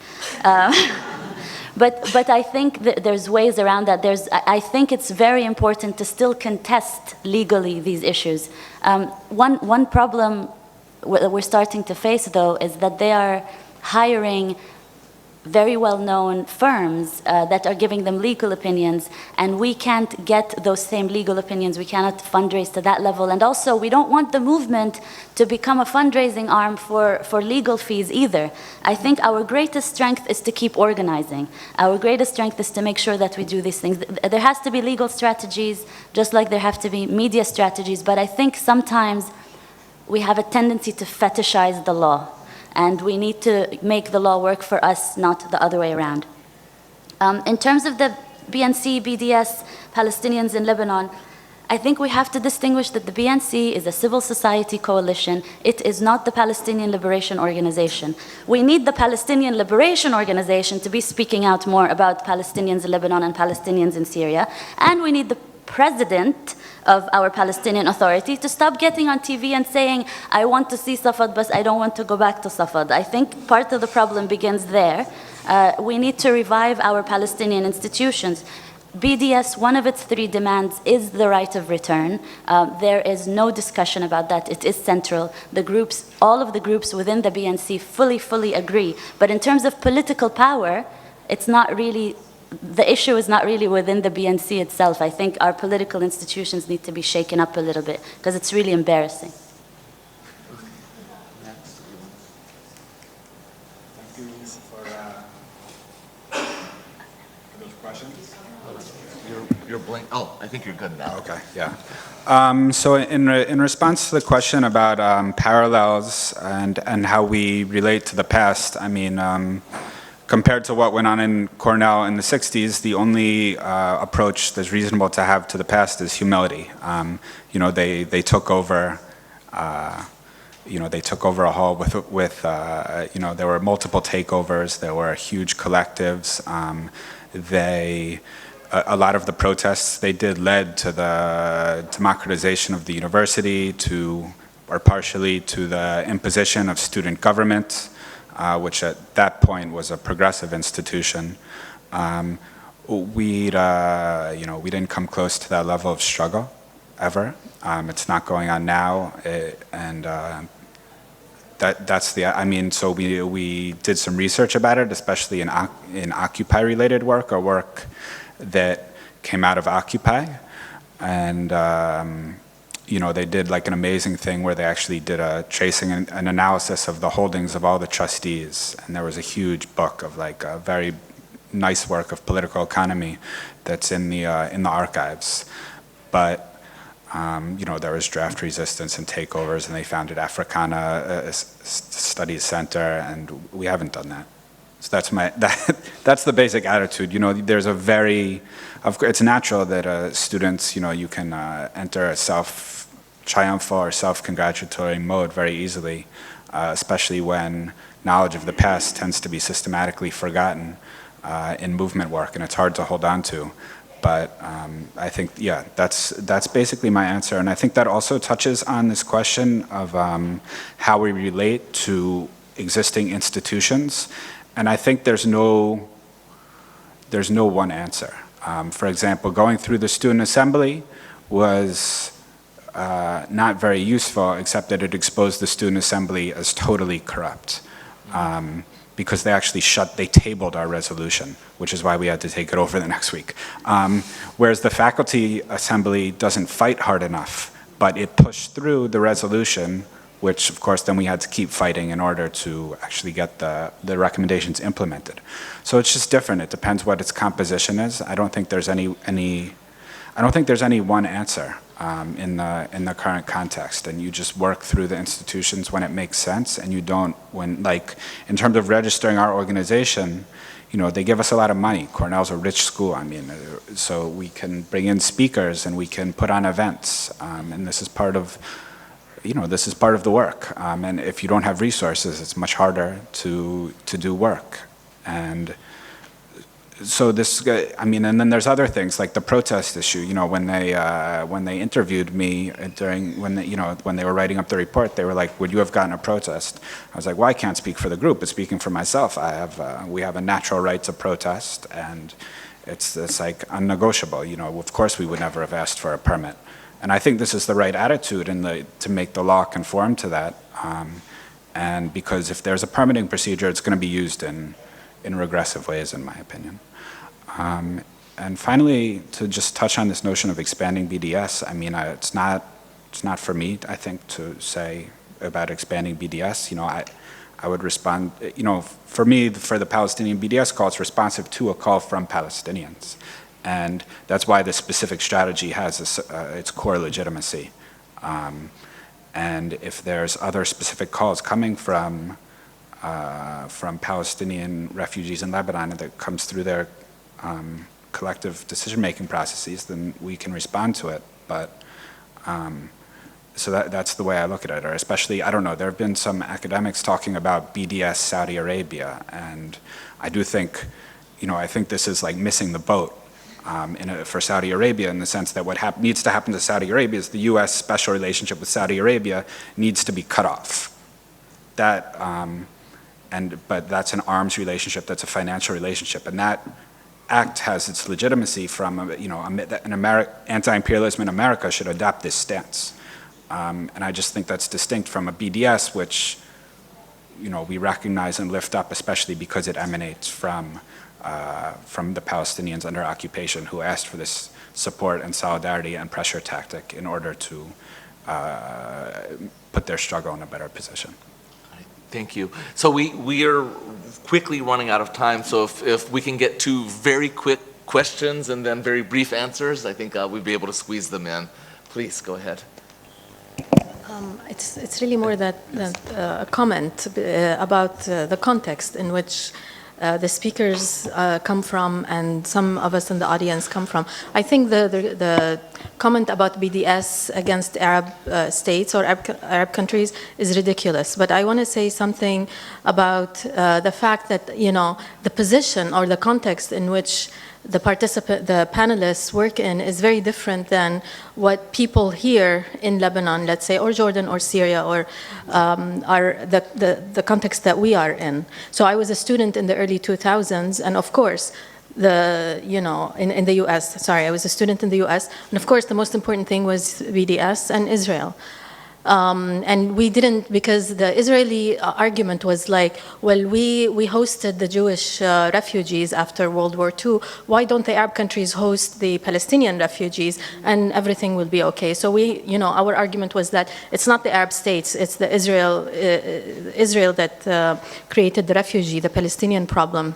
But I think that there's ways around that. I think it's very important to still contest legally these issues. One problem that we're starting to face, though, is that they are hiring very well-known firms that are giving them legal opinions, and we can't get those same legal opinions. We cannot fundraise to that level. And also, we don't want the movement to become a fundraising arm for legal fees either. I think our greatest strength is to keep organizing. Our greatest strength is to make sure that we do these things. There has to be legal strategies, just like there have to be media strategies, but I think sometimes we have a tendency to fetishize the law. And we need to make the law work for us, not the other way around. In terms of the BNC, BDS, Palestinians in Lebanon, I think we have to distinguish that the BNC is a civil society coalition. It is not the Palestinian Liberation Organization. We need the Palestinian Liberation Organization to be speaking out more about Palestinians in Lebanon and Palestinians in Syria. And we need the president of our Palestinian Authority to stop getting on TV and saying, I want to see Safad, but I don't want to go back to Safad. I think part of the problem begins there. We need to revive our Palestinian institutions. BDS, one of its 3 demands is the right of return. There is no discussion about that. It is central. The groups, all of the groups within the BNC fully agree. But in terms of political power, it's not really, the issue is not really within the BNC itself. I think our political institutions need to be shaken up a little bit because it's really embarrassing. Thank you for those questions. You're blank. Oh, I think you're good now. Okay, yeah. So in response to the question about parallels and how we relate to the past, I mean, compared to what went on in Cornell in the 60s, the only approach that's reasonable to have to the past is humility. You know, they took over. They took over a hall with there were multiple takeovers. There were huge collectives. A lot of the protests they did led to the democratization of the university, or partially to the imposition of student government. Which at that point was a progressive institution. We didn't come close to that level of struggle ever. It's not going on now, so we did some research about it, especially in Occupy-related work, or work that came out of Occupy, and they did like an amazing thing where they actually did a tracing and an analysis of the holdings of all the trustees, and there was a huge book of like a very nice work of political economy that's in the archives. But there was draft resistance and takeovers, and they founded Africana Studies Center, and we haven't done that. So that's the basic attitude. There's it's natural that students, you can enter a self-triumphal or self-congratulatory mode very easily, especially when knowledge of the past tends to be systematically forgotten in movement work, and it's hard to hold on to. But I think, yeah, that's basically my answer. And I think that also touches on this question of how we relate to existing institutions. And I think there's no one answer. For example, going through the student assembly was not very useful, except that it exposed the student assembly as totally corrupt. Because they tabled our resolution, which is why we had to take it over the next week. Whereas the faculty assembly doesn't fight hard enough, but it pushed through the resolution, which of course then we had to keep fighting in order to actually get the recommendations implemented. So it's just different. It depends what its composition is. I don't think there's any one answer in the current context, and you just work through the institutions when it makes sense, and you don't in terms of registering our organization, they give us a lot of money. Cornell's a rich school. I mean, so we can bring in speakers and we can put on events, and this is part of the work. And if you don't have resources, it's much harder to do work. And so and then there's other things like the protest issue. When they interviewed me when they were writing up the report, they were like, "Would you have gotten a protest?" I was like, "Well, I can't speak for the group, but speaking for myself, we have a natural right to protest, and it's like unnegotiable. Of course we would never have asked for a permit." And I think this is the right attitude to make the law conform to that. And because if there's a permitting procedure, it's going to be used in in regressive ways, in my opinion. And finally, to just touch on this notion of expanding BDS, I mean, it's not for me, I think, to say about expanding BDS. You know, I would respond, you know, for me, for the Palestinian BDS call, it's responsive to a call from Palestinians. And that's why this specific strategy has its core legitimacy. And if there's other specific calls coming from Palestinian refugees in Lebanon that comes through their collective decision-making processes, then we can respond to it. But so that's the way I look at it. Or especially, I don't know, there have been some academics talking about BDS Saudi Arabia, and I do think, you know, I think this is like missing the boat for Saudi Arabia, in the sense that what needs to happen to Saudi Arabia is the U.S. special relationship with Saudi Arabia needs to be cut off. That, but that's an arms relationship, that's a financial relationship, and that act has its legitimacy from, you know, anti-imperialism in America should adopt this stance. And I just think that's distinct from a BDS, which, you know, we recognize and lift up, especially because it emanates from the Palestinians under occupation, who asked for this support and solidarity and pressure tactic in order to put their struggle in a better position. Thank you. So we are quickly running out of time, so if we can get two very quick questions and then very brief answers, I think we'd be able to squeeze them in. Please, go ahead. It's really more that a comment about the context in which the speakers come from, and some of us in the audience come from. I think the comment about BDS against Arab states or Arab countries is ridiculous. But I want to say something about the fact that, you know, the position or the context in which the panelists work in is very different than what people here in Lebanon, let's say, or Jordan or Syria, or the context that we are in. So I was a student in the early 2000s, and of course, in the US, sorry, I was a student in the US, and of course the most important thing was BDS and Israel. And we didn't, because the Israeli argument was like, well, we hosted the Jewish refugees after World War II. Why don't the Arab countries host the Palestinian refugees and everything will be okay? So our argument was that it's not the Arab states, it's the Israel that created the refugee, the Palestinian problem.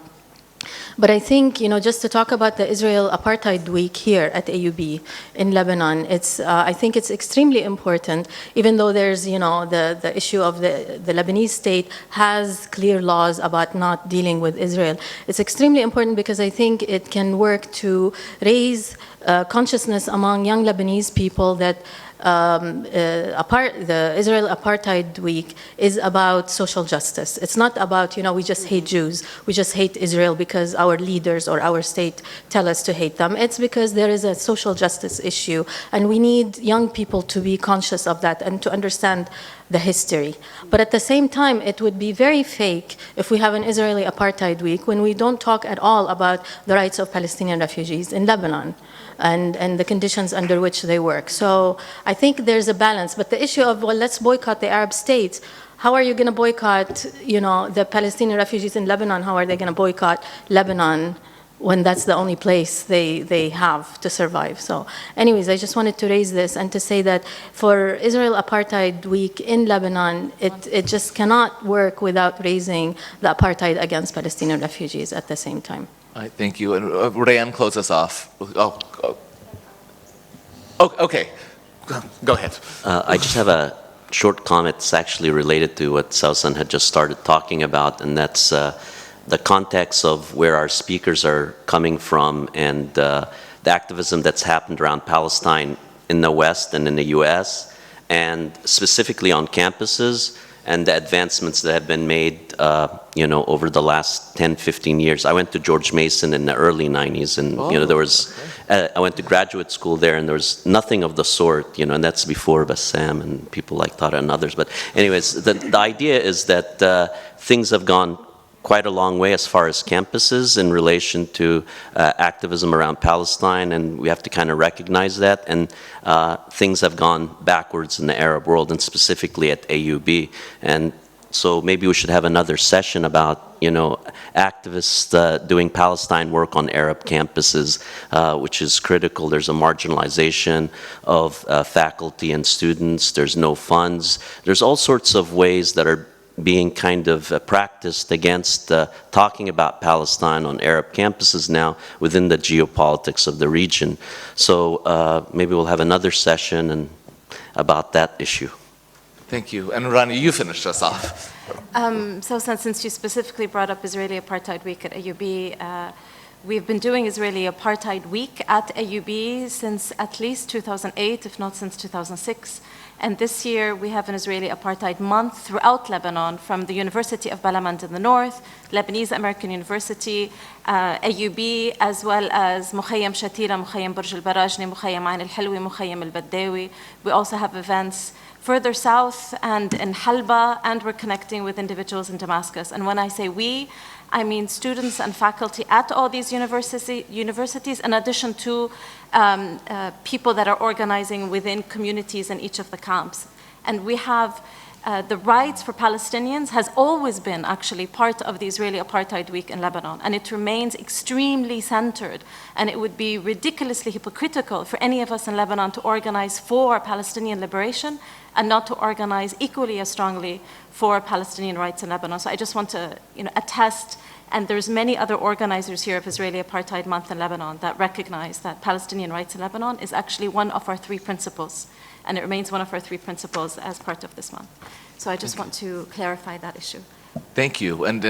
But I think, just to talk about the Israel Apartheid Week here at AUB in Lebanon, I think it's extremely important, even though there's, the issue of the Lebanese state has clear laws about not dealing with Israel. It's extremely important because I think it can work to raise consciousness among young Lebanese people that the Israel Apartheid Week is about social justice. It's not about, we just hate Jews, we just hate Israel because our leaders or our state tell us to hate them. It's because there is a social justice issue, and we need young people to be conscious of that and to understand the history. But at the same time, it would be very fake if we have an Israeli Apartheid Week when we don't talk at all about the rights of Palestinian refugees in Lebanon and the conditions under which they work. So I think there's a balance. But the issue of, well, let's boycott the Arab states, how are you going to boycott, the Palestinian refugees in Lebanon? How are they going to boycott Lebanon when that's the only place they have to survive? So anyways, I just wanted to raise this and to say that for Israel Apartheid Week in Lebanon, it just cannot work without raising the apartheid against Palestinian refugees at the same time. All right, thank you. And Rayan, close us off. Okay. Go ahead. I just have a short comment. It's actually related to what Sausan had just started talking about, and that's the context of where our speakers are coming from and the activism that's happened around Palestine in the West and in the US, and specifically on campuses, and the advancements that have been made over the last 10, 15 years. I went to George Mason in the early 90s, and there was, I went to graduate school there, and there was nothing of the sort, and that's before Bassam and people like Tara and others. But anyways, the idea is that things have gone quite a long way as far as campuses in relation to activism around Palestine, and we have to kind of recognize that. And things have gone backwards in the Arab world, and specifically at AUB. And So maybe we should have another session about, activists doing Palestine work on Arab campuses, which is critical. There's a marginalization of faculty and students. There's no funds. There's all sorts of ways that are being kind of practiced against talking about Palestine on Arab campuses now within the geopolitics of the region. So maybe we'll have another session about that issue. Thank you. And Rani, you finished us off. So since you specifically brought up Israeli Apartheid Week at AUB, we've been doing Israeli Apartheid Week at AUB since at least 2008, if not since 2006. And this year we have an Israeli Apartheid Month throughout Lebanon, from the University of Balamand in the north, Lebanese American University, AUB, as well as Mukhayyam Shatila, Mukhayyam Burj al-Barajni, Mukhayyam Ain al-Hilwi, Mukhayyam al-Baddawi. We also have events further south and in Halba, and we're connecting with individuals in Damascus. And when I say we, I mean students and faculty at all these universities, in addition to people that are organizing within communities in each of the camps. And we have the rights for Palestinians has always been actually part of the Israeli Apartheid Week in Lebanon, and it remains extremely centered. And it would be ridiculously hypocritical for any of us in Lebanon to organize for Palestinian liberation and not to organize equally as strongly for Palestinian rights in Lebanon. So I just want to attest, and there's many other organizers here of Israeli Apartheid Month in Lebanon that recognize that Palestinian rights in Lebanon is actually one of our 3 principles, and it remains one of our 3 principles as part of this month. So I just want to clarify that issue. Thank you. And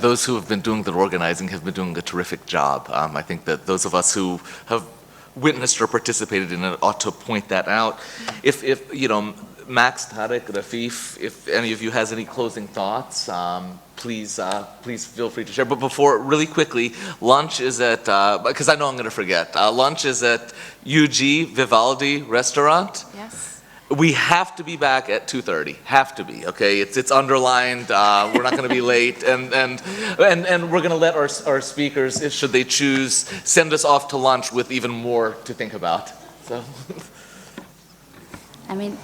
those who have been doing the organizing have been doing a terrific job. I think that those of us who have witnessed or participated in it ought to point that out. If Max, Tarek, Rafif, if any of you has any closing thoughts, please feel free to share. But before, really quickly, lunch is at, because I know I'm going to forget, lunch is at UG Vivaldi Restaurant. Yes. We have to be back at 2:30. Have to be, okay? It's underlined. We're not going to be late, and we're going to let our speakers, should they choose, send us off to lunch with even more to think about. So. I mean,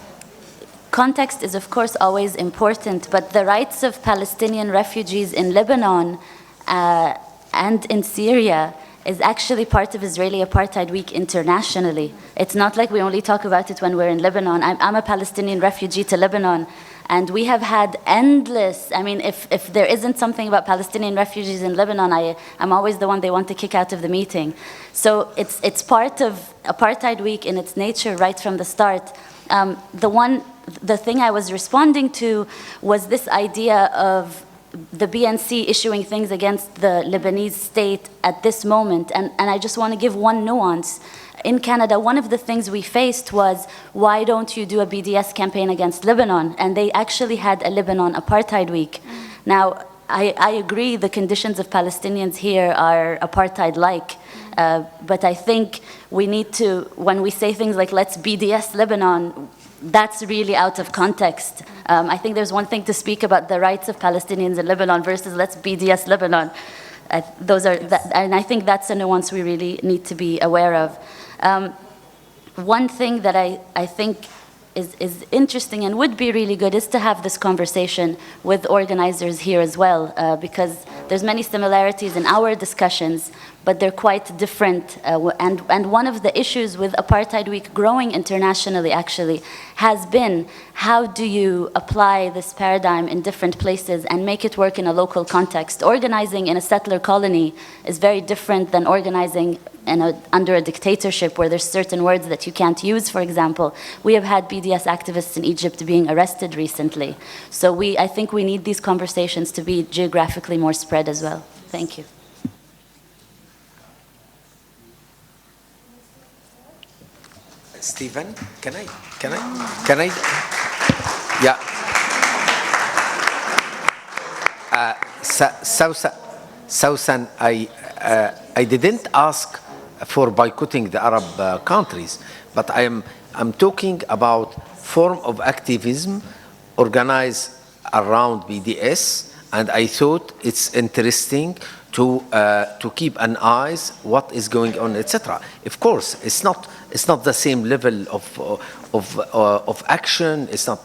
context is of course always important, but the rights of Palestinian refugees in Lebanon and in Syria is actually part of Israeli Apartheid Week internationally. It's not like we only talk about it when we're in Lebanon. I'm a Palestinian refugee to Lebanon, and we have had endless, I mean, if there isn't something about Palestinian refugees in Lebanon, I'm always the one they want to kick out of the meeting. So it's part of Apartheid Week in its nature right from the start. The thing I was responding to was this idea of the BNC issuing things against the Lebanese state at this moment. And I just want to give one nuance. In Canada, one of the things we faced was, why don't you do a BDS campaign against Lebanon? And they actually had a Lebanon Apartheid Week. Now, I agree the conditions of Palestinians here are apartheid-like. But I think we need to, when we say things like, let's BDS Lebanon, that's really out of context. I think there's one thing to speak about the rights of Palestinians in Lebanon versus let's BDS Lebanon. And I think that's a nuance we really need to be aware of. One thing that I think is interesting and would be really good is to have this conversation with organizers here as well, because there's many similarities in our discussions, but they're quite different. And one of the issues with Apartheid Week growing internationally actually has been, how do you apply this paradigm in different places and make it work in a local context? Organizing in a settler colony is very different than organizing under a dictatorship where there's certain words that you can't use, for example. We have had BDS activists in Egypt being arrested recently. So I think we need these conversations to be geographically more spread as well. Thank you. Stephen, can I? Yeah. Sousan, I didn't ask for boycotting the Arab countries, but I'm talking about form of activism organized around BDS, and I thought it's interesting to keep an eye what is going on, etc. Of course, it's not the same level of action. It's not.